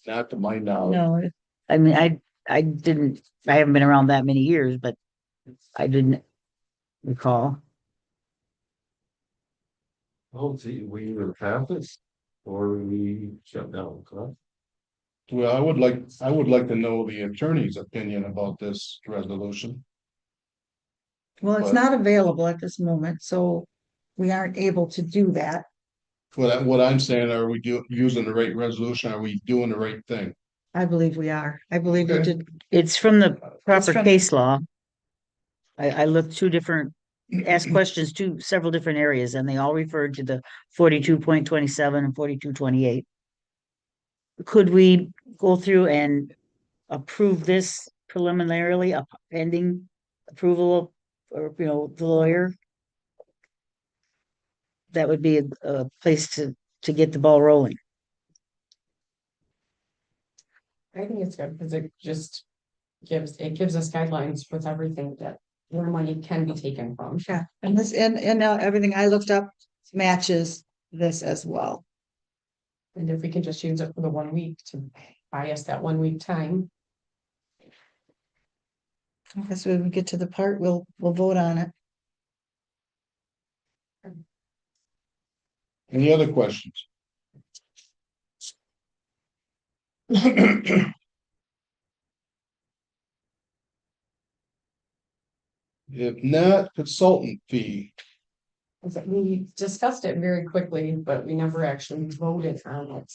[SPEAKER 6] Not to my knowledge.
[SPEAKER 2] No,
[SPEAKER 8] I mean, I haven't been around that many years, but I didn't recall.
[SPEAKER 3] Oh, see, we either pass it or we shut down, correct?
[SPEAKER 6] Well, I would like to know the attorney's opinion about this resolution.
[SPEAKER 2] well, it's
[SPEAKER 6] But-
[SPEAKER 2] not available at this moment, so we aren't able to do that.
[SPEAKER 6] What I'm saying, are we using the right resolution? Are we doing the right thing?
[SPEAKER 2] I believe we are. I believe we
[SPEAKER 6] Okay.
[SPEAKER 2] did.
[SPEAKER 8] It's from the proper
[SPEAKER 2] from-
[SPEAKER 8] case law. I looked asked questions to several different areas, and they all referred to the 42.27 and 42.28. Could we go through and approve this preliminarily, pending approval or, the lawyer? That would be a place to get the ball rolling.
[SPEAKER 1] I think it's good because it just gives us guidelines with everything that where money can be taken from.
[SPEAKER 2] Yeah, and this, and now everything I looked up matches this as well.
[SPEAKER 1] And if we can just use it for the 1 week to buy us that 1 week time.
[SPEAKER 2] Okay, so when we get to the part, we'll vote on it.
[SPEAKER 6] Any other questions? If not, consultant fee.
[SPEAKER 1] We discussed it very quickly, but we never actually voted on it.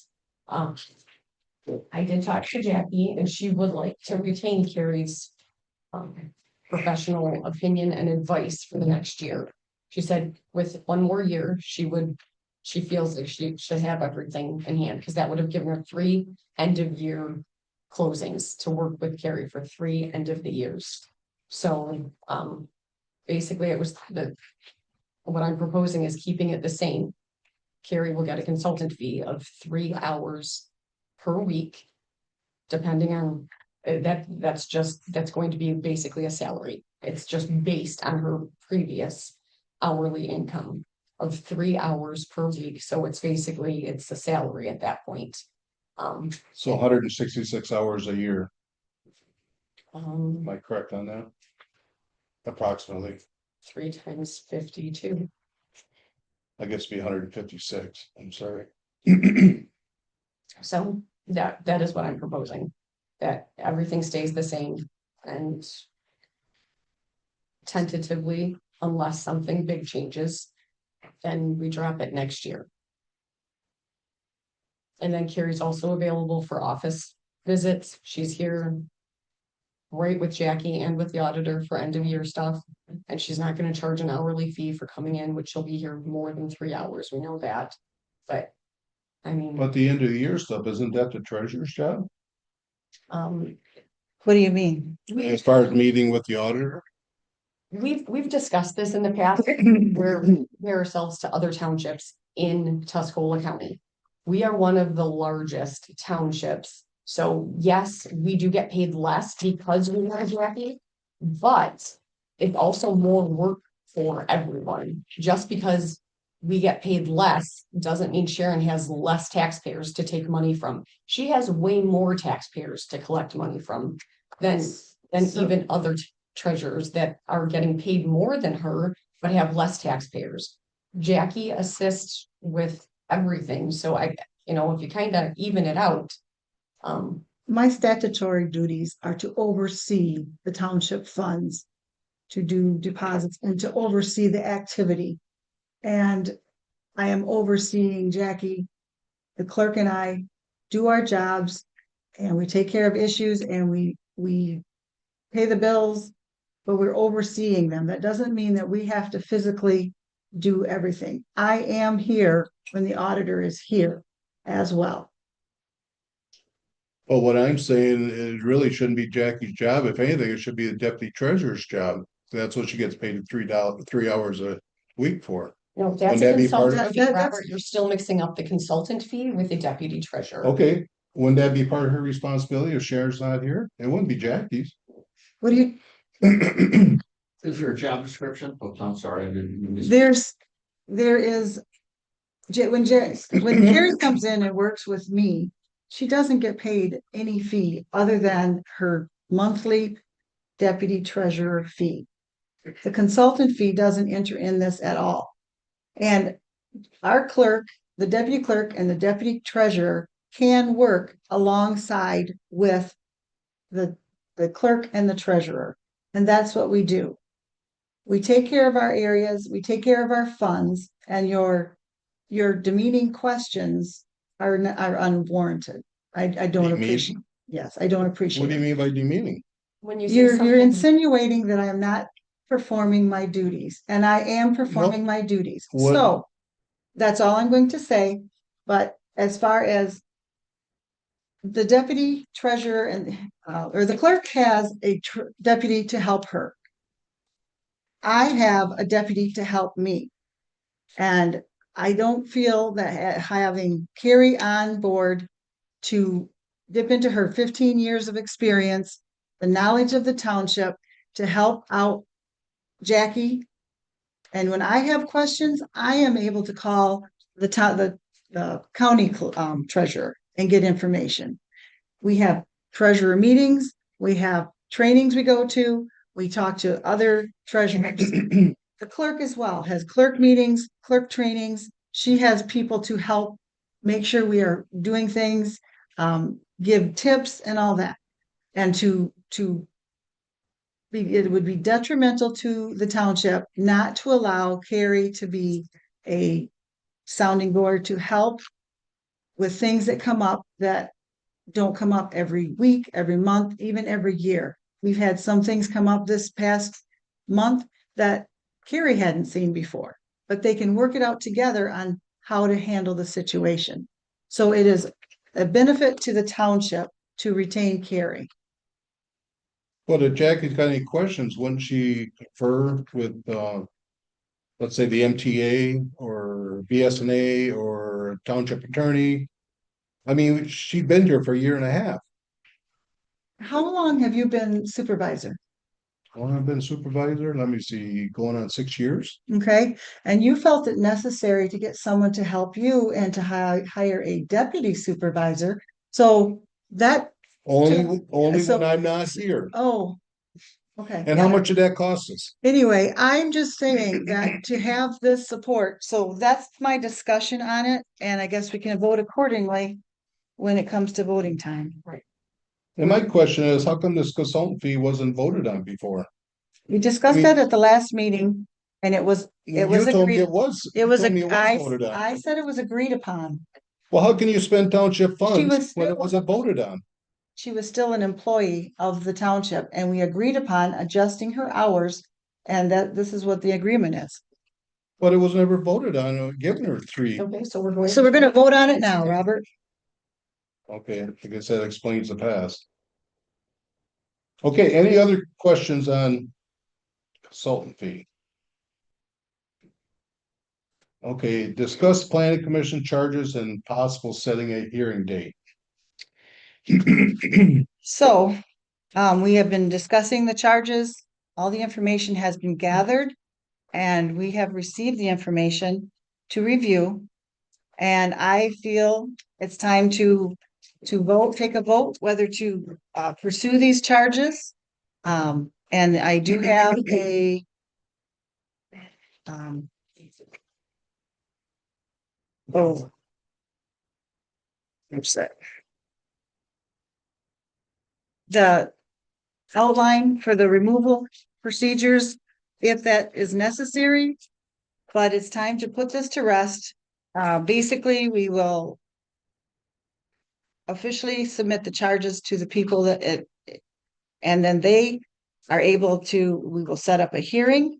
[SPEAKER 1] I did talk to Jackie and she would like to retain Carrie's professional opinion and advice for the next year. She said with 1 more year, she feels like she should have everything in hand, because that would have given her 3 end of year closings to work with Carrie for 3 end of the years. So, basically it was what I'm proposing is keeping it the same. Carrie will get a consultant fee of 3 hours per week. Depending on, that's going to be basically a salary. It's just based on her previous hourly income of 3 hours per week. So it's a salary at that point.
[SPEAKER 6] So 166 hours a year.
[SPEAKER 1] Um,
[SPEAKER 6] Am I correct on that? Approximately.
[SPEAKER 1] 3 times 52.
[SPEAKER 6] I guess it'd be 156. I'm sorry.
[SPEAKER 1] So that is what I'm proposing, that everything stays the same and tentatively, unless something big changes, then we drop it next year. And then Carrie's also available for office visits. She's here right with Jackie and with the auditor for end of year stuff. And she's not going to charge an hourly fee for coming in, which she'll be here more than 3 hours. We know that. But I mean,
[SPEAKER 6] But the end of the year stuff, isn't that the treasurer's job?
[SPEAKER 2] What do you mean?
[SPEAKER 6] As far as meeting with the auditor?
[SPEAKER 1] we've discussed this in the past, where we compare ourselves to other townships in Tuscola County. We are one of the largest townships So yes, we do get paid less because we have Jackie, but it's also more work for everyone. Just because we get paid less doesn't mean Sharon has less taxpayers to take money from. She has way more taxpayers to collect money from than
[SPEAKER 2] So-
[SPEAKER 1] even other treasurers that are getting paid more than her, but have less taxpayers. Jackie assists with everything, so if you kind of even it out.
[SPEAKER 10] My statutory duties are to oversee the township funds, to do deposits and to oversee the activity. And I am overseeing Jackie, the clerk and I do our jobs and we take care of issues and we pay the bills, but we're overseeing them. That doesn't mean that we have to physically do everything. I am here when the auditor is here as well.
[SPEAKER 6] Well, what I'm saying is really shouldn't be Jackie's job. If anything, it should be the deputy treasurer's job. That's what she gets paid $3 a week for.
[SPEAKER 1] No, that's
[SPEAKER 6] Wouldn't
[SPEAKER 1] a
[SPEAKER 6] that be part of
[SPEAKER 1] consultant
[SPEAKER 10] it?
[SPEAKER 1] fee, Robert. You're still mixing up the consultant fee with the deputy treasurer.
[SPEAKER 6] Okay, wouldn't that be part of her responsibility if Sharon's not here? It wouldn't be Jackie's.
[SPEAKER 10] What do you,
[SPEAKER 7] Is there a job description? Oh, I'm sorry, I didn't.
[SPEAKER 10] there is, when Carrie comes in and works with me, she doesn't get paid any fee other than her monthly deputy treasurer fee. The consultant fee doesn't enter in this at all. And our clerk, the deputy clerk and the deputy treasurer can work alongside with the clerk and the treasurer. And that's what we do. We take care of our areas, we take care of our funds, and your demeaning questions are unwarranted. I don't
[SPEAKER 6] Demeaning?
[SPEAKER 10] appreciate. Yes, I don't appreciate.
[SPEAKER 6] What do you mean by demeaning?
[SPEAKER 1] When you say
[SPEAKER 10] You're
[SPEAKER 1] something,
[SPEAKER 10] insinuating that I am not performing my duties, and I am performing my duties.
[SPEAKER 6] What-
[SPEAKER 10] So that's all I'm going to say. But as far as the deputy treasurer and or the clerk has a deputy to help her. I have a deputy to help me. And I don't feel that having Carrie on board to dip into her 15 years of experience, the knowledge of the township to help out Jackie. And when I have questions, I am able to call the county treasurer and get information. We have treasurer meetings, we have trainings we go to, we talk to other treasurers. The clerk as well has clerk meetings, clerk trainings. She has people to help make sure we are doing things, give tips and all that. And it would be detrimental to the township not to allow Carrie to be a sounding board to help with things that come up that don't come up every week, every month, even every year. We've had some things come up this past month that Carrie hadn't seen before, but they can work it out together on how to handle the situation. So it is a benefit to the township to retain Carrie.
[SPEAKER 6] Well, if Jackie's got any questions, wouldn't she confer with, let's say the MTA or BSNA or township attorney? I mean, she's been here for a year and a half.
[SPEAKER 10] How long have you been supervisor?
[SPEAKER 6] Well, I've been supervisor, let me see, going on 6 years.
[SPEAKER 10] Okay, and you felt it necessary to get someone to help you and to hire a deputy supervisor. So that,
[SPEAKER 6] Only
[SPEAKER 10] So-
[SPEAKER 6] when I'm not here.
[SPEAKER 10] oh, okay.
[SPEAKER 6] And how much did that cost us?
[SPEAKER 10] Anyway, I'm just saying that to have this support, so that's my discussion on it, and I guess we can vote accordingly when it comes to voting time. Right.
[SPEAKER 6] And my question is, how come this consultant fee wasn't voted on before?
[SPEAKER 10] We discussed that at the last meeting, and it was
[SPEAKER 6] You told me
[SPEAKER 10] agreed.
[SPEAKER 6] it was.
[SPEAKER 10] It was,
[SPEAKER 6] you told me it was voted on.
[SPEAKER 10] I said it was agreed upon.
[SPEAKER 6] Well, how can you spend township funds
[SPEAKER 10] was
[SPEAKER 6] when
[SPEAKER 10] still-
[SPEAKER 6] it wasn't voted on?
[SPEAKER 10] She was still an employee of the township, and we agreed upon adjusting her hours, and that this is what the agreement is.
[SPEAKER 6] But it was never voted on, or given her three.
[SPEAKER 1] okay, so we're going.
[SPEAKER 10] So we're gonna vote on it now, Robert.
[SPEAKER 6] Okay, I guess that explains the past. Okay, any other questions on consultant fee? Okay, discuss planning commission charges and possible setting a hearing date.
[SPEAKER 2] So, we have been discussing the charges. All the information has been gathered. And we have received the information to review. And I feel it's time to vote, take a vote, whether to pursue these charges. And I do have a oh. Oops, that. The outline for the removal procedures, if that is necessary. But it's time to put this to rest. Basically, we will officially submit the charges to the people and then they are able to, we will set up a hearing.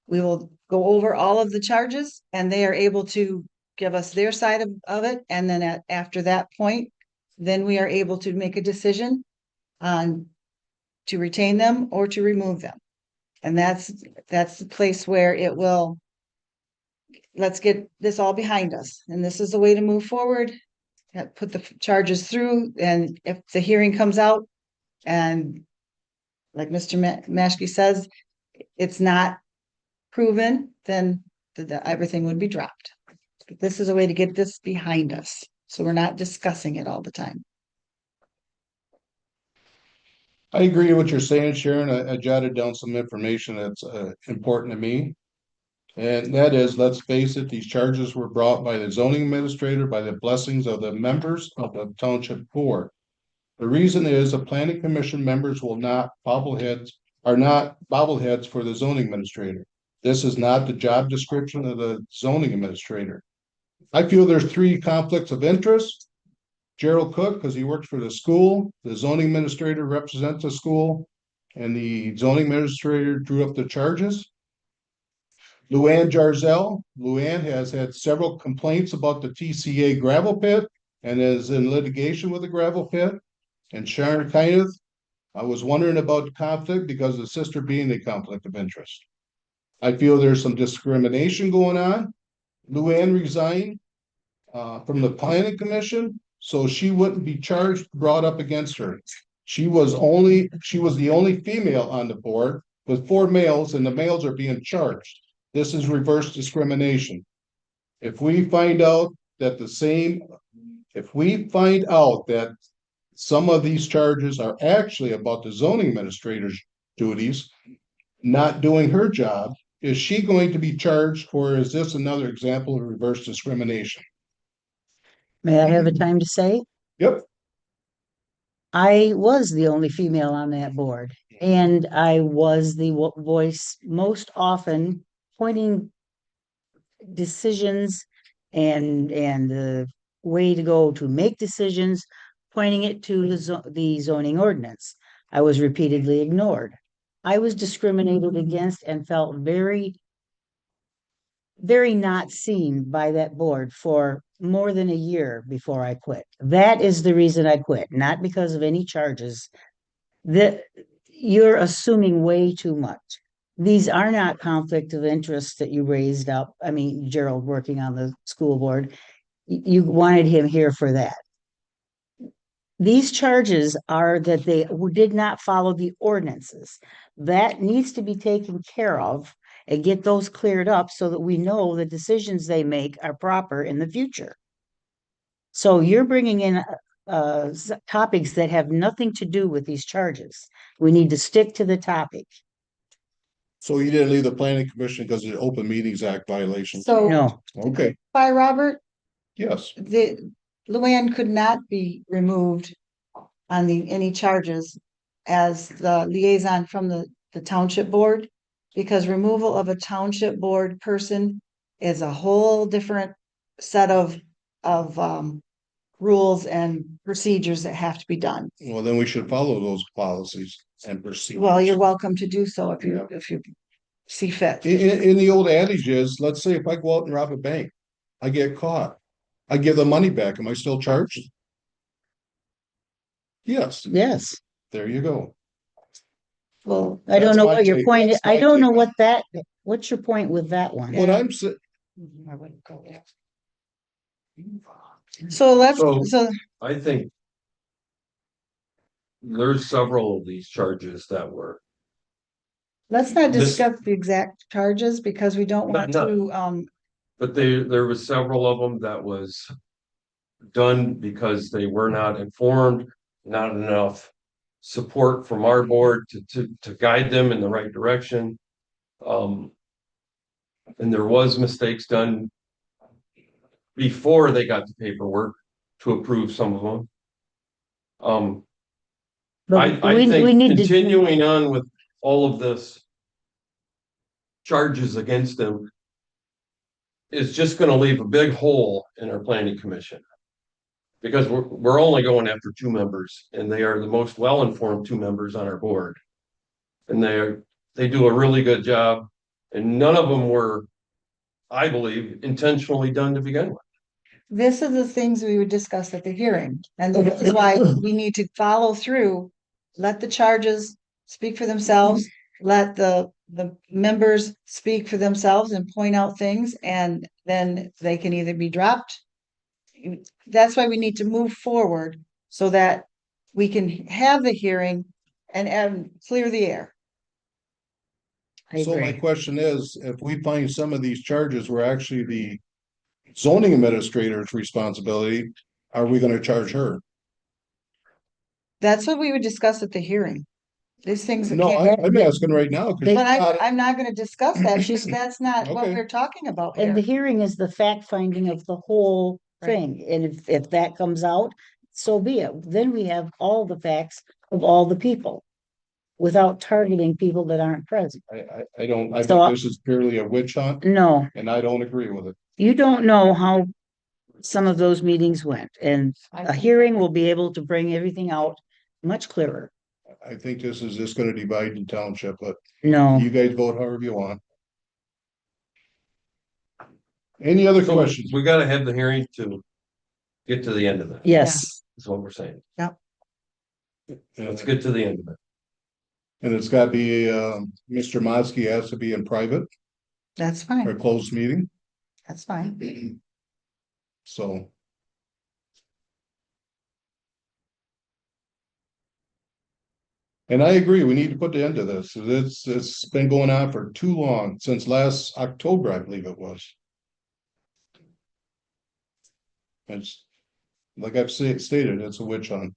[SPEAKER 2] We will go over all of the charges and they are able to give us their side of it. And then after that point, then we are able to make a decision on to retain them or to remove them. And that's the place where it will, let's get this all behind us. And this is the way to move forward. Put the charges through, and if the hearing comes out and like Mr. Maschke says, it's not proven, then everything would be dropped. But this is a way to get this behind us. So we're not discussing it all the time.
[SPEAKER 6] I agree with what you're saying, Sharon. I jotted down some information that's important to me. And that is, let's face it, these charges were brought by the zoning administrator, by the blessings of the members of the township board. The reason is the planning commission members are not bobbleheads for the zoning administrator. This is not the job description of the zoning administrator. I feel there's 3 conflicts of interest. Gerald Cook, because he works for the school, the zoning administrator represents the school, and the zoning administrator drew up the charges. Luann Jarzel. Luann has had several complaints about the TCA gravel pit and is in litigation with the gravel pit. And Sharon Kyneth, I was wondering about conflict because of the sister being a conflict of interest. I feel there's some discrimination going on. Luann resigned from the planning commission, so she wouldn't be brought up against her. She was the only female on the board with 4 males, and the males are being charged. This is reverse discrimination. If we find out that some of these charges are actually about the zoning administrator's duties, not doing her job, is she going to be charged, or is this another example of reverse discrimination?
[SPEAKER 8] May I have a time to say?
[SPEAKER 6] Yep.
[SPEAKER 8] I was the only female on that board, and I was the voice most often pointing decisions and the way to go to make decisions, pointing it to the zoning ordinance. I was repeatedly ignored. I was discriminated against and felt very, very not seen by that board for more than a year before I quit. That is the reason I quit, not because of any charges. That you're assuming way too much. These are not conflict of interest that you raised up. I mean, Gerald working on the school board, you wanted him here for that. These charges are that they did not follow the ordinances. That needs to be taken care of and get those cleared up so that we know the decisions they make are proper in the future. So you're bringing in topics that have nothing to do with these charges. We need to stick to the topic.
[SPEAKER 6] So you didn't leave the planning commission because of the Open Meetings Act violation?
[SPEAKER 2] So
[SPEAKER 8] No,
[SPEAKER 6] Okay,
[SPEAKER 2] by Robert,
[SPEAKER 6] yes.
[SPEAKER 2] Luann could not be removed on any charges as the liaison from the township board, because removal of a township board person is a whole different set of rules and procedures that have to be done.
[SPEAKER 6] Well, then we should follow those policies and procedures.
[SPEAKER 2] Well, you're welcome to do so if you see fit.
[SPEAKER 6] In the old adage is, let's say if I go out and rob a bank, I get caught, I give the money back. Am I still charged? Yes,
[SPEAKER 8] yes.
[SPEAKER 6] there you go.
[SPEAKER 2] Well,
[SPEAKER 8] I don't
[SPEAKER 6] That's
[SPEAKER 8] know
[SPEAKER 6] my
[SPEAKER 8] what your
[SPEAKER 6] take.
[SPEAKER 8] point is.
[SPEAKER 6] That's
[SPEAKER 8] I
[SPEAKER 6] my
[SPEAKER 8] don't know
[SPEAKER 6] take.
[SPEAKER 8] what's your point with that one?
[SPEAKER 6] What I'm saying,
[SPEAKER 2] I wouldn't go there. So let's,
[SPEAKER 6] So-
[SPEAKER 2] so
[SPEAKER 3] I think there's several of these charges that were,
[SPEAKER 10] Let's not
[SPEAKER 3] This-
[SPEAKER 10] discuss the exact charges because we don't want
[SPEAKER 3] No,
[SPEAKER 10] to,
[SPEAKER 3] but there was several of them that was done because they were not informed, not enough support from our board to guide them in the right direction. And there was mistakes done before they got the paperwork to approve some of them.
[SPEAKER 8] But
[SPEAKER 3] I
[SPEAKER 8] we
[SPEAKER 3] think
[SPEAKER 8] need to,
[SPEAKER 3] continuing on with all of this charges against them is just gonna leave a big hole in our planning commission. Because we're only going after two members, and they are the most well-informed two members on our board. And they do a really good job, and none of them were, I believe, intentionally done to begin with.
[SPEAKER 10] this is the things we would discuss at the hearing. And this is why we need to follow through, let the charges speak for themselves, let the members speak for themselves and point out things, and then they can either be dropped. That's why we need to move forward so that we can have the hearing and clear the air.
[SPEAKER 8] I
[SPEAKER 6] So my
[SPEAKER 8] agree.
[SPEAKER 6] question is, if we find some of these charges were actually the zoning administrator's responsibility, are we gonna charge her?
[SPEAKER 10] That's what we would discuss at the hearing. These things.
[SPEAKER 6] No, I'm asking right now. 'cause
[SPEAKER 10] But I'm not gonna discuss that. That's not what
[SPEAKER 6] Okay.
[SPEAKER 10] we're talking about
[SPEAKER 8] And the
[SPEAKER 10] here.
[SPEAKER 8] hearing is the fact finding of the whole
[SPEAKER 10] Right.
[SPEAKER 8] thing. And if that comes out, so be it. Then we have all the facts of all the people without targeting people that aren't present.
[SPEAKER 6] I don't, I
[SPEAKER 8] So,
[SPEAKER 6] think this is purely a witch hunt,
[SPEAKER 8] No,
[SPEAKER 6] and I don't agree with it.
[SPEAKER 8] you don't know how some of those meetings went, and
[SPEAKER 1] I
[SPEAKER 8] a
[SPEAKER 1] think-
[SPEAKER 8] hearing will be able to bring everything out much clearer.
[SPEAKER 6] I think this is just gonna divide the township, but
[SPEAKER 8] No,
[SPEAKER 6] you guys vote however you want. Any other
[SPEAKER 3] So
[SPEAKER 6] questions?
[SPEAKER 3] we gotta have the hearing to get to the end of it,
[SPEAKER 8] yes,
[SPEAKER 3] is what we're saying.
[SPEAKER 6] And
[SPEAKER 3] Let's get to the end of it.
[SPEAKER 6] it's gotta be, Mr. Mosky has to be in private
[SPEAKER 10] That's
[SPEAKER 6] or
[SPEAKER 10] fine.
[SPEAKER 6] closed meeting,
[SPEAKER 10] That's fine.
[SPEAKER 6] so. And I agree, we need to put the end to this. It's been going on for too long, since last October, I believe it was. It's, like I've stated, it's a witch hunt.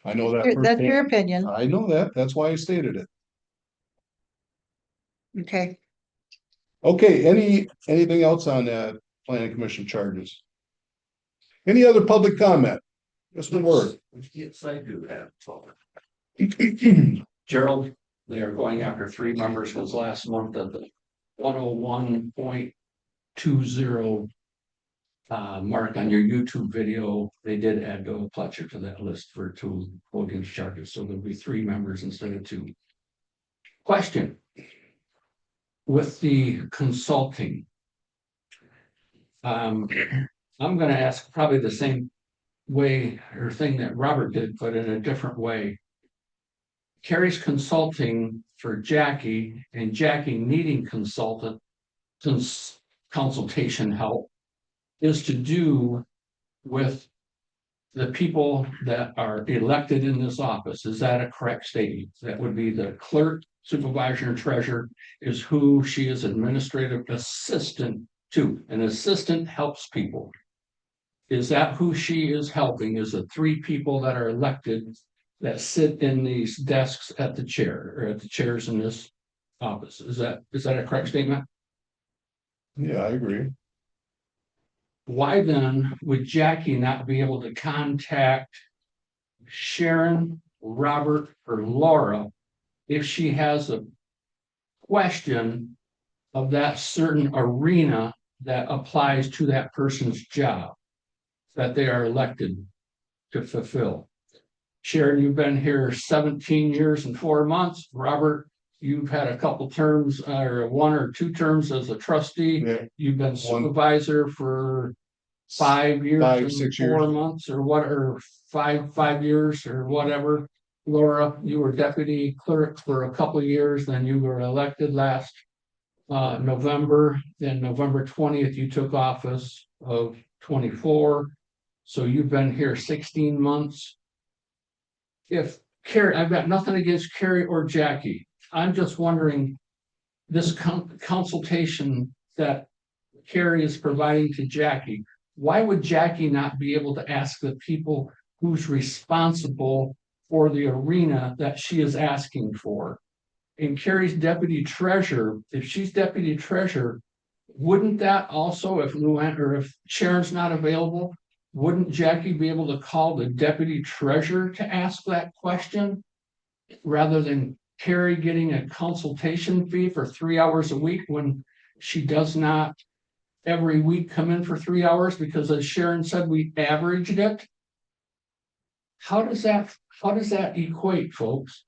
[SPEAKER 6] I know that.
[SPEAKER 10] That's your
[SPEAKER 6] firsthand.
[SPEAKER 10] opinion.
[SPEAKER 6] I know that, that's why I stated it.
[SPEAKER 10] Okay.
[SPEAKER 6] Okay, anything else on that planning commission charges? Any other public comment? Just a word.
[SPEAKER 7] Yes, I do have. Gerald, they are going after three members because last month of the 101.20 mark on your YouTube video, they did add Doe Pletcher to that list for two voting charges, so there'll be three members instead of two. Question. With the consulting. I'm gonna ask probably the same way or thing that Robert did, but in a different way. Carrie's consulting for Jackie and Jackie needing consultation help is to do with the people that are elected in this office. Is that a correct statement? That would be the clerk, supervisor, and treasurer is who she is administrative assistant to. An assistant helps people. Is that who she is helping? Is the three people that are elected that sit in these desks at the chair or at the chairs in this office? Is that a correct statement?
[SPEAKER 6] Yeah, I agree.
[SPEAKER 7] Why then would Jackie not be able to contact Sharon, Robert, or Laura if she has a question of that certain arena that applies to that person's job that they are elected to fulfill? Sharon, you've been here 17 years and 4 months. Robert, you've had a couple terms or 1 or 2 terms as a trustee.
[SPEAKER 6] Yeah.
[SPEAKER 7] You've been supervisor for 5 years
[SPEAKER 6] Five,
[SPEAKER 7] and
[SPEAKER 6] 6
[SPEAKER 7] 4
[SPEAKER 6] years.
[SPEAKER 7] months or what, or five years or whatever. Laura, you were deputy clerk for a couple of years, then you were elected last November. Then November 20th, you took office of 24. So you've been here 16 months. if Carrie, I've got nothing against Carrie or Jackie. I'm just wondering, this consultation that Carrie is providing to Jackie, why would Jackie not be able to ask the people who's responsible for the arena that she is asking for? And Carrie's deputy treasurer, if she's deputy treasurer, wouldn't that also, if Luann or if Sharon's not available, wouldn't Jackie be able to call the deputy treasurer to ask that question? Rather than Carrie getting a consultation fee for 3 hours a week when she does not every week come in for 3 hours, because as Sharon said, we averaged it. How does that equate, folks?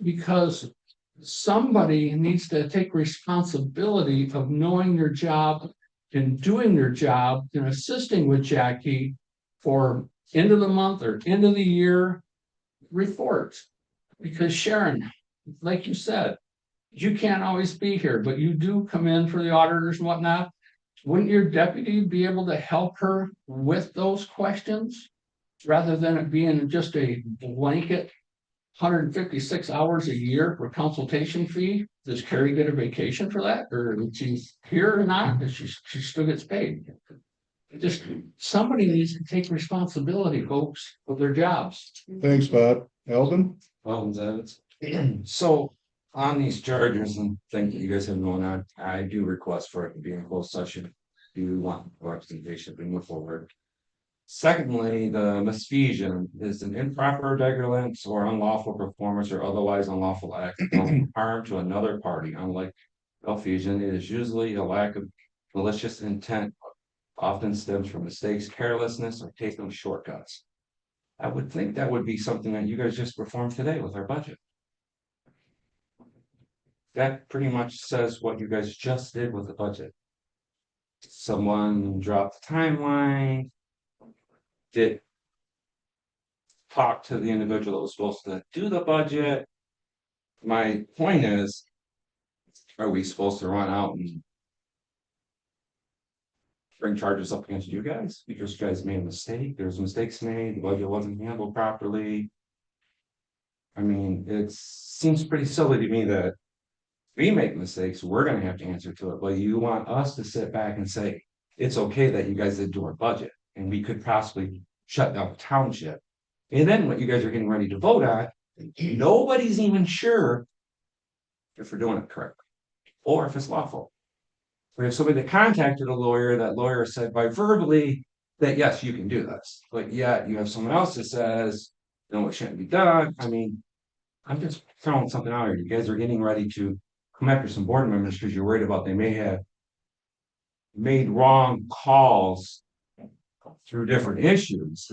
[SPEAKER 7] Because somebody needs to take responsibility of knowing their job and doing their job and assisting with Jackie for end of the month or end of the year reports. Because Sharon, like you said, you can't always be here, but you do come in for the auditors and whatnot. Wouldn't your deputy be able to help her with those questions rather than it being just a blanket 156 hours a year for consultation fee? Does Carrie get a vacation for that, or is she here or not? Does she still gets paid? Just somebody needs to take responsibility, folks, of their jobs.
[SPEAKER 6] Thanks, Bob. Alvin?
[SPEAKER 11] So on these charges and things that you guys have going on, I do request for it to be in closed session. Do you want representation to move forward? Secondly, the misfeasance is an improper negligence or unlawful performance or otherwise unlawful act of harm to another party. Unlike malfeasance, it is usually a lack of malicious intent, often stems from mistakes, carelessness, or taking shortcuts. I would think that would be something that you guys just performed today with our budget. That pretty much says what you guys just did with the budget. Someone dropped the timeline, did talk to the individual that was supposed to do the budget. My point is, are we supposed to run out and bring charges up against you guys because you guys made a mistake? There's mistakes made, the budget wasn't handled properly. I mean, it seems pretty silly to me that we make mistakes, we're gonna have to answer to it, but you want us to sit back and say, it's okay that you guys did do our budget, and we could possibly shut down the township. And then what you guys are getting ready to vote on, nobody's even sure if we're doing it correctly, or if it's lawful. We have somebody that contacted a lawyer, that lawyer said by verbally that, yes, you can do this, but yet you have someone else that says, no, it shouldn't be done. I mean, I'm just throwing something out here. You guys are getting ready to come after some board members because you're worried about they may have made wrong calls through different issues.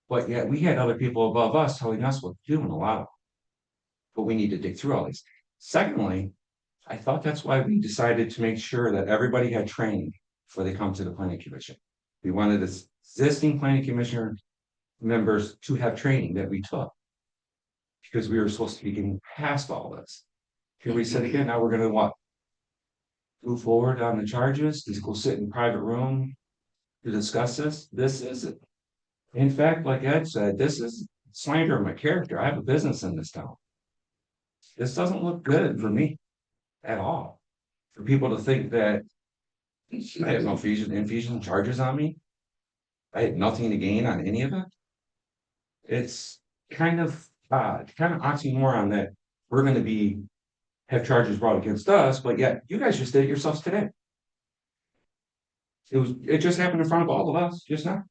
[SPEAKER 11] But yet we had other people above us telling us what to do and allow. But we need to dig through all these. Secondly, I thought that's why we decided to make sure that everybody had training before they come to the planning commission. We wanted existing planning commissioner members to have training that we took. Because we were supposed to be getting past all this. Here we said again, now we're gonna what? Move forward on the charges, just go sit in a private room to discuss this. This is, in fact, like Ed said, this is slander of my character. I have a business in this town. This doesn't look good for me at all. For people to think that I have no infusion charges on me. I had nothing to gain on any of it. It's kind of oxymoron that we're going to have charges brought against us, but yet you guys just did it yourselves today. It just happened in front of all of us just now.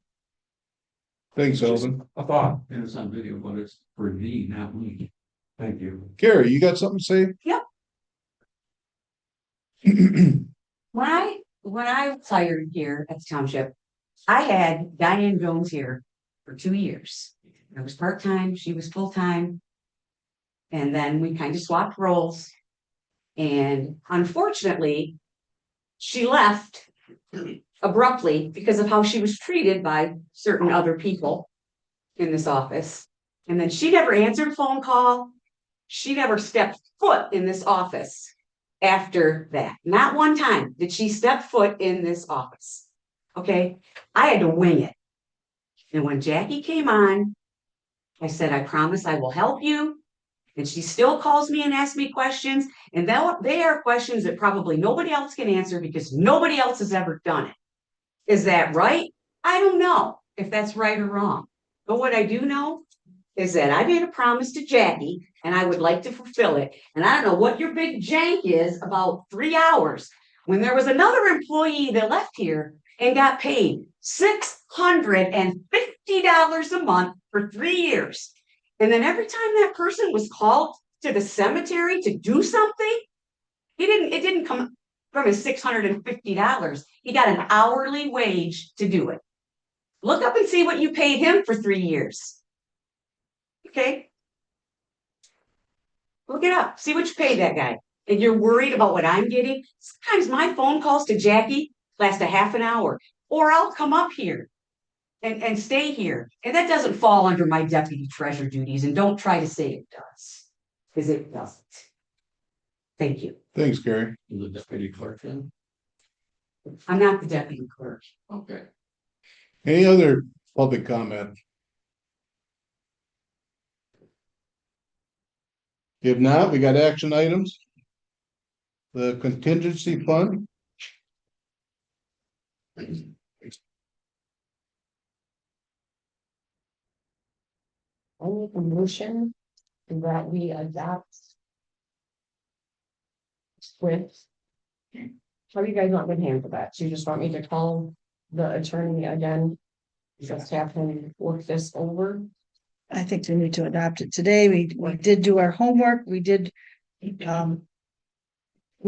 [SPEAKER 6] Thanks, Alvin.
[SPEAKER 11] A thought.
[SPEAKER 7] And it's on video, but it's for me, not me.
[SPEAKER 11] Thank you.
[SPEAKER 6] Carrie, you got something to say?
[SPEAKER 9] Yep. When I was hired here at the township, I had Diane Jones here for 2 years. I was part-time, she was full-time. And then we kind of swapped roles. And unfortunately, she left abruptly because of how she was treated by certain other people in this office. And then she never answered a phone call. She never stepped foot in this office after that. Not one time did she step foot in this office. Okay, I had to wing it. And when Jackie came on, I said, I promise I will help you. And she still calls me and asks me questions, and they are questions that probably nobody else can answer because nobody else has ever done it. Is that right? I don't know if that's right or wrong. But what I do know is that I made a promise to Jackie and I would like to fulfill it. And I don't know what your big jank is about 3 hours when there was another employee that left here and got paid $650 a month for 3 years. And then every time that person was called to the cemetery to do something, it didn't come from his $650. He got an hourly wage to do it. Look up and see what you paid him for 3 years. Okay. Look it up. See what you paid that guy. And you're worried about what I'm getting. Sometimes my phone calls to Jackie last a half an hour, or I'll come up here and stay here. And that doesn't fall under my deputy treasurer duties. And don't try to say it does, because it doesn't. Thank you.
[SPEAKER 6] Thanks, Gary.
[SPEAKER 7] The deputy clerk then.
[SPEAKER 9] I'm not the deputy clerk.
[SPEAKER 7] Okay.
[SPEAKER 6] Any other public comment? If not, we got action items. The contingency fund.
[SPEAKER 1] I make a motion that we adopt with. How do you guys want me to handle that? Do you just want me to call the attorney again? Just have him work this over?
[SPEAKER 10] I think we need to adopt it today. We did do our homework. We did, we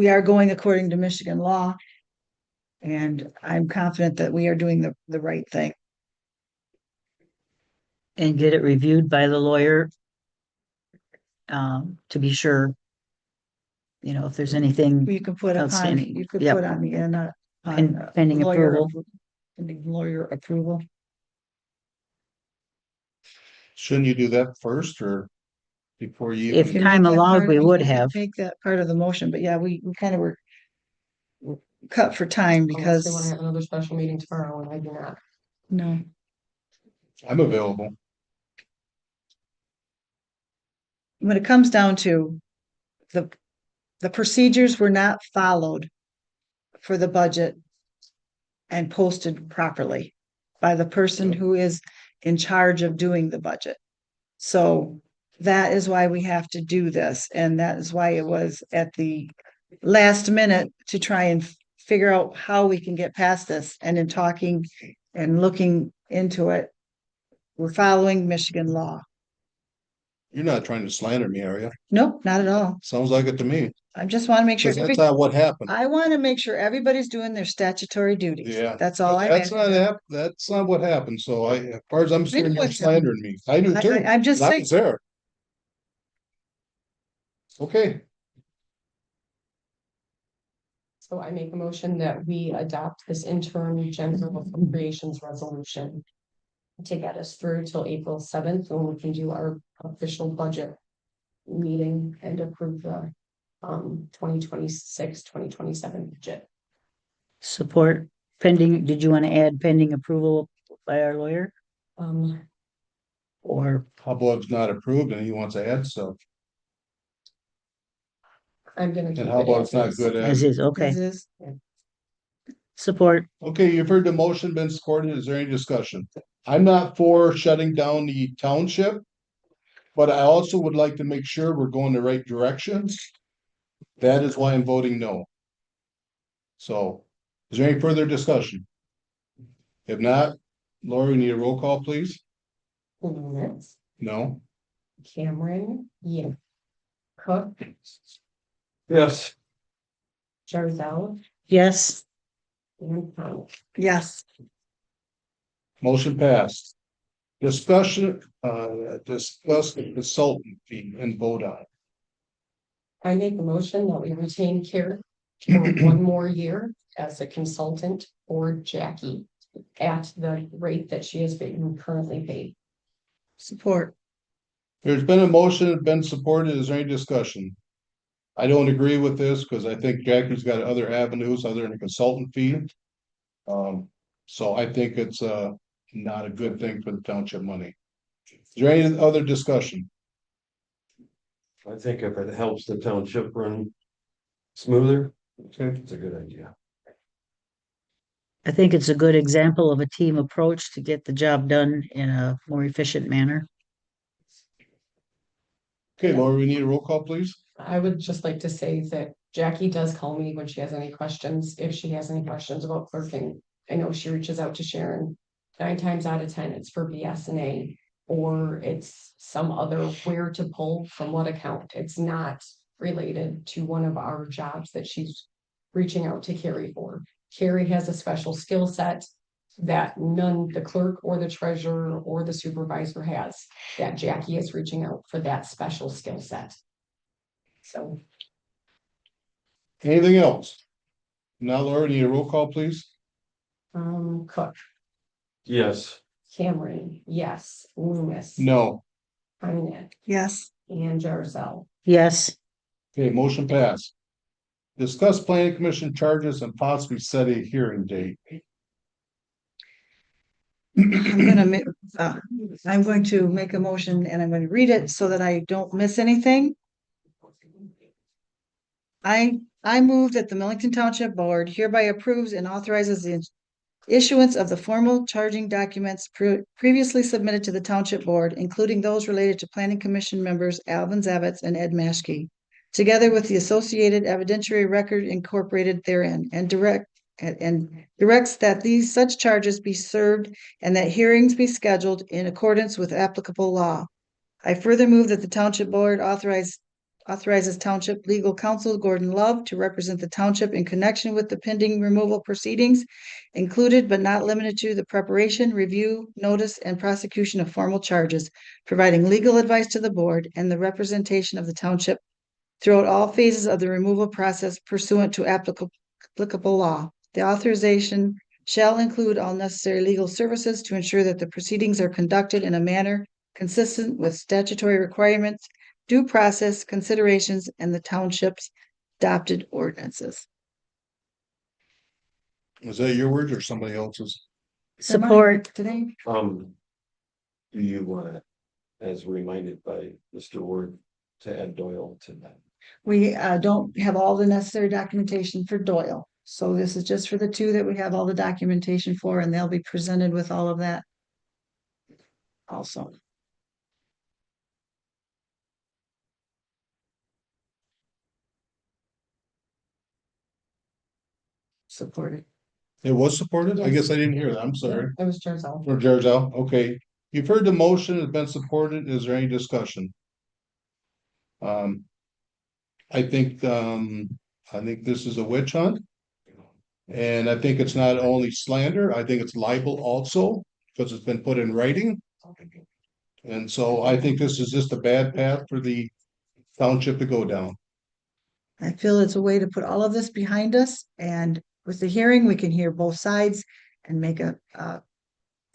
[SPEAKER 10] are going according to Michigan law. And I'm confident that we are doing the right thing.
[SPEAKER 8] And get it reviewed by the lawyer. To be sure. You know, if there's anything
[SPEAKER 10] You could put upon,
[SPEAKER 8] outstanding.
[SPEAKER 10] you could
[SPEAKER 8] Yep.
[SPEAKER 10] put on the end,
[SPEAKER 8] Pending approval.
[SPEAKER 10] Pending lawyer approval.
[SPEAKER 6] Shouldn't you do that first or before you?
[SPEAKER 8] If
[SPEAKER 10] You can
[SPEAKER 8] time
[SPEAKER 10] make that
[SPEAKER 8] allowed,
[SPEAKER 10] part-
[SPEAKER 8] we
[SPEAKER 10] you
[SPEAKER 8] would
[SPEAKER 10] can
[SPEAKER 8] have.
[SPEAKER 10] Make that part of the motion, but yeah, we kind of were cut for time
[SPEAKER 1] Unless they want to
[SPEAKER 10] because,
[SPEAKER 1] have another special meeting tomorrow, and I do not.
[SPEAKER 10] no,
[SPEAKER 6] I'm available.
[SPEAKER 10] when it comes down to the procedures were not followed for the budget and posted properly by the person who is in charge of doing the budget. So that is why we have to do this, and that is why it was at the last minute to try and figure out how we can get past this. And in talking and looking into it, we're following Michigan law.
[SPEAKER 6] You're not trying to slander me, are you?
[SPEAKER 10] Nope, not at all.
[SPEAKER 6] Sounds like it to me.
[SPEAKER 10] I just want to make sure.
[SPEAKER 6] Because that's not what happened.
[SPEAKER 10] I want to make sure everybody's doing their statutory duties.
[SPEAKER 6] Yeah.
[SPEAKER 10] That's all I'm
[SPEAKER 6] That's
[SPEAKER 10] asking.
[SPEAKER 6] that's not what happened. So as far as I'm concerned, you're
[SPEAKER 10] what's
[SPEAKER 6] slandering me. I do too.
[SPEAKER 10] I'm just
[SPEAKER 6] I
[SPEAKER 10] saying,
[SPEAKER 6] was there. Okay,
[SPEAKER 1] So I make a motion that we adopt this interim general appropriations resolution. To get us through till April 7th, when we can do our official budget meeting and approve the 2026-2027 budget.
[SPEAKER 8] Support pending, did you want to add pending approval by our lawyer? Or
[SPEAKER 6] Hubbard's not approved and he wants to add stuff.
[SPEAKER 1] I'm gonna. keep
[SPEAKER 6] And
[SPEAKER 1] it
[SPEAKER 6] Hubbard's
[SPEAKER 1] as
[SPEAKER 6] not
[SPEAKER 1] is.
[SPEAKER 6] good at
[SPEAKER 8] as
[SPEAKER 6] it.
[SPEAKER 8] is, okay,
[SPEAKER 10] this is,
[SPEAKER 8] support,
[SPEAKER 6] Okay, you've heard the motion been supported. Is there any discussion? I'm not for shutting down the township. But I also would like to make sure we're going the right direction. That is why I'm voting no. So, is there any further discussion? If not, Laura, we need a roll call, please.
[SPEAKER 1] Lawrence,
[SPEAKER 6] No?
[SPEAKER 1] Cameron, yeah. Cook,
[SPEAKER 3] Yes.
[SPEAKER 1] Jarzell,
[SPEAKER 8] yes,
[SPEAKER 1] and Powell.
[SPEAKER 10] yes,
[SPEAKER 6] Motion passed. Discussion, discuss the consultant fee and vote on it.
[SPEAKER 1] I make a motion that we retain Karen for one more year as a consultant for Jackie at the rate that she is being currently paid.
[SPEAKER 10] support.
[SPEAKER 6] There's been a motion, been supported. Is there any discussion? I don't agree with this because I think Jackie's got other avenues other than a consultant fee. So I think it's not a good thing for the township money. Is there any other discussion?
[SPEAKER 3] I think if it helps the township run smoother,
[SPEAKER 6] Okay.
[SPEAKER 3] it's a good idea.
[SPEAKER 8] I think it's a good example of a team approach to get the job done in a more efficient manner.
[SPEAKER 6] Okay, Laura, we need a roll call, please.
[SPEAKER 1] I would just like to say that Jackie does call me when she has any questions, if she has any questions about clerking. I know she reaches out to Sharon. 9 times out of 10, it's for BSNA, or it's some other where to pull from what account. It's not related to one of our jobs that she's reaching out to Carrie for. Carrie has a special skill set that none, the clerk or the treasurer or the supervisor has, that Jackie is reaching out for that special skill set. So
[SPEAKER 6] Anything else? Now, Laura, need a roll call, please?
[SPEAKER 1] Cook,
[SPEAKER 3] Yes,
[SPEAKER 1] Cameron, yes, Loomis.
[SPEAKER 6] No.
[SPEAKER 1] Heine,
[SPEAKER 10] Yes.
[SPEAKER 1] and Jarzel.
[SPEAKER 8] Yes,
[SPEAKER 6] Okay, motion passed. Discuss planning commission charges and possibly set a hearing date.
[SPEAKER 10] I'm going to make a motion and I'm going to read it so that I don't miss anything. I move that the Millington Township Board hereby approves and authorizes the issuance of the formal charging documents previously submitted to the Township Board, including those related to Planning Commission members Alvin Zavitz and Ed Maschke, together with the associated evidentiary record incorporated therein, and directs that these such charges be served and that hearings be scheduled in accordance with applicable law. I further move that the Township Board authorizes Township Legal Counsel Gordon Love to represent the township in connection with the pending removal proceedings, included but not limited to the preparation, review, notice, and prosecution of formal charges, providing legal advice to the board and the representation of the township throughout all phases of the removal process pursuant to applicable law. The authorization shall include all necessary legal services to ensure that the proceedings are conducted in a manner consistent with statutory requirements, due process considerations, and the township's adopted ordinances.
[SPEAKER 6] Is that your words or somebody else's?
[SPEAKER 8] support.
[SPEAKER 10] Today,
[SPEAKER 3] do you want to, as reminded by Mr. Ward, to add Doyle to that?
[SPEAKER 10] we don't have all the necessary documentation for Doyle. So this is just for the two that we have all the documentation for, and they'll be presented with all of that also. Supported.
[SPEAKER 6] It was supported? I
[SPEAKER 1] Yes.
[SPEAKER 6] guess I didn't hear that. I'm sorry.
[SPEAKER 1] It was Jarzel.
[SPEAKER 6] For Jarzel, okay. You've heard the motion, it's been supported. Is there any discussion? I think this is a witch hunt. And I think it's not only slander, I think it's libel also, because it's been put in writing. And so I think this is just a bad path for the township to go down.
[SPEAKER 10] I feel it's a way to put all of this behind us, and with the hearing, we can hear both sides and make a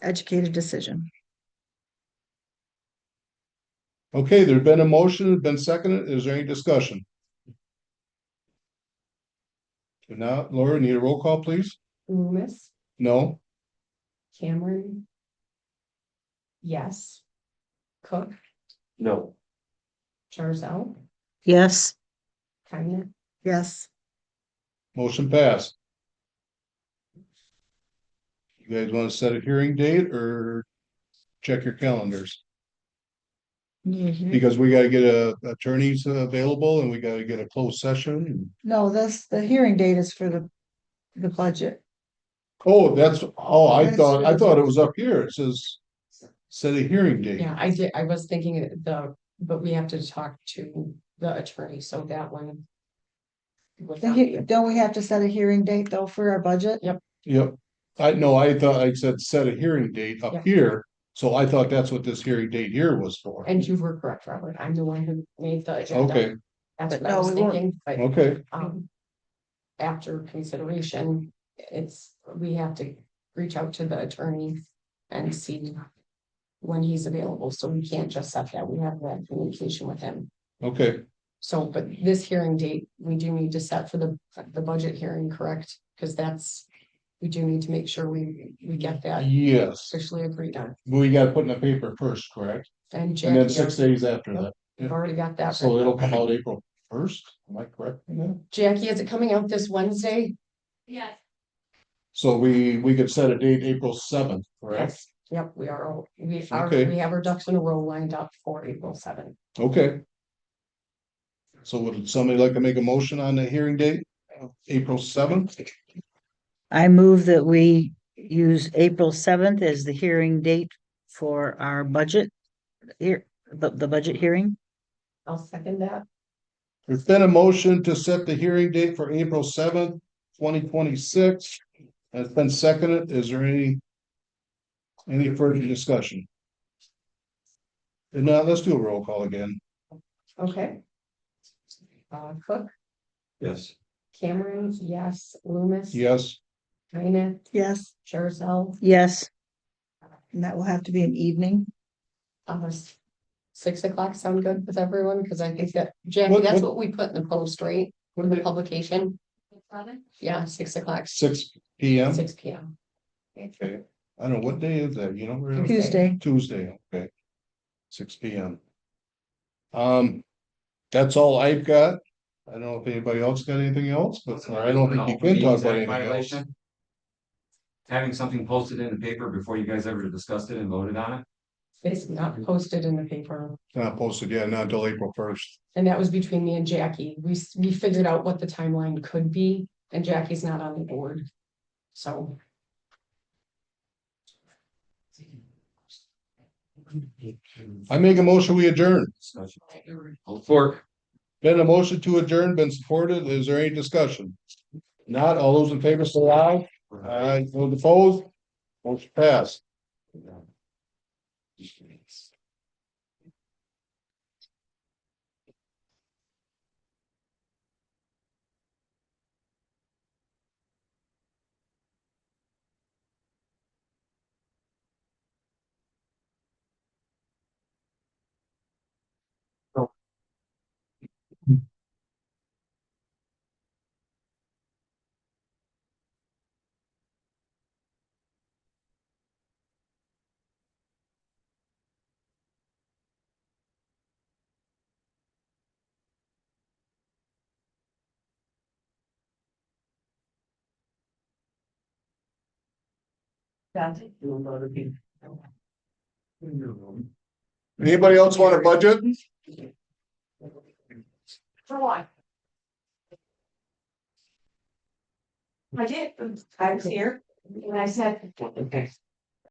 [SPEAKER 10] educated decision.
[SPEAKER 6] Okay, there's been a motion, it's been seconded. Is there any discussion? If not, Laura, need a roll call, please?
[SPEAKER 1] Loomis,
[SPEAKER 6] No?
[SPEAKER 1] Cameron. Yes. Cook,
[SPEAKER 3] No,
[SPEAKER 1] Jarzel,
[SPEAKER 8] Yes,
[SPEAKER 1] Heine,
[SPEAKER 10] Yes.
[SPEAKER 6] Motion passed. You guys want to set a hearing date or check your calendars? Because we gotta get attorneys available and we gotta get a closed session.
[SPEAKER 10] No, the hearing date is for the budget.
[SPEAKER 6] Oh, I thought it was up here. It says set a hearing date.
[SPEAKER 1] yeah, I was thinking but we have to talk to the attorney, so that one. would not be-
[SPEAKER 10] Don't we have to set a hearing date though for our budget?
[SPEAKER 1] Yep.
[SPEAKER 6] Yep. I thought I said set a hearing date up
[SPEAKER 1] Yeah.
[SPEAKER 6] here, so I thought that's what this hearing date here was for.
[SPEAKER 1] And you were correct, Robert, I'm the one who made the agenda.
[SPEAKER 6] Okay,
[SPEAKER 1] That's
[SPEAKER 10] But
[SPEAKER 1] what I
[SPEAKER 10] no,
[SPEAKER 1] was
[SPEAKER 10] we weren't.
[SPEAKER 1] thinking, but
[SPEAKER 6] okay,
[SPEAKER 1] after consideration, we have to reach out to the attorney and see when he's available, so we can't just set that, we have that communication with him.
[SPEAKER 6] okay.
[SPEAKER 1] So, but this hearing date, we do need to set for the budget hearing, correct? Because we do need to make sure we get that
[SPEAKER 6] Yes,
[SPEAKER 1] officially agreed on.
[SPEAKER 6] we gotta put in the paper first, correct?
[SPEAKER 1] And
[SPEAKER 6] And
[SPEAKER 1] Jackie,
[SPEAKER 6] then 6 days after that.
[SPEAKER 1] we've already got that.
[SPEAKER 6] So
[SPEAKER 1] ready.
[SPEAKER 6] it'll come out April 1st, am I correct in that?
[SPEAKER 1] Jackie, is it coming out this Wednesday?
[SPEAKER 9] Yes.
[SPEAKER 6] So we could set a date April 7th, correct?
[SPEAKER 1] Yes, yep, we are,
[SPEAKER 6] Okay.
[SPEAKER 1] we have our ducks in a row lined up for April 7th.
[SPEAKER 6] Okay. So would somebody like to make a motion on the hearing date, April 7th?
[SPEAKER 8] I move that we use April 7th as the hearing date for our budget. Here, the budget hearing.
[SPEAKER 1] I'll second that.
[SPEAKER 6] There's been a motion to set the hearing date for April 7th, 2026. It's been seconded. Is there any further discussion? If not, let's do a roll call again.
[SPEAKER 1] Okay. Cook,
[SPEAKER 11] Yes.
[SPEAKER 1] Cameron, yes, Loomis.
[SPEAKER 6] Yes,
[SPEAKER 1] Heine,
[SPEAKER 10] Yes,
[SPEAKER 1] Charzell,
[SPEAKER 8] Yes,
[SPEAKER 10] and that will have to be an evening.
[SPEAKER 1] 6 o'clock sound good with everyone, because I think that, Jackie,
[SPEAKER 6] What-
[SPEAKER 1] that's
[SPEAKER 6] what-
[SPEAKER 1] what we put in the post, right? For the publication, yeah, 6 o'clock,
[SPEAKER 6] 6 p.m.
[SPEAKER 1] 6 p.m.
[SPEAKER 6] Okay, I don't know, what day is that, you know? Maria?
[SPEAKER 8] Tuesday.
[SPEAKER 6] Tuesday, okay. 6 p.m. That's all I've got. I don't know if anybody else got anything else, but I don't think you can talk about anything else.
[SPEAKER 11] Having something posted in the paper before you guys ever discussed it and voted on it.
[SPEAKER 1] It's not posted in the paper,
[SPEAKER 6] Not posted yet, not until April 1st.
[SPEAKER 1] and that was between me and Jackie. We figured out what the timeline could be, and Jackie's not on the board. So,
[SPEAKER 6] I make a motion, we adjourn.
[SPEAKER 3] For,
[SPEAKER 6] Been a motion to adjourn, been supported. Is there any discussion? Not all those in favor say aye. Aye, those opposed? Motion passed. Anybody else want a budget?
[SPEAKER 1] for what? I did, I was here, and I said,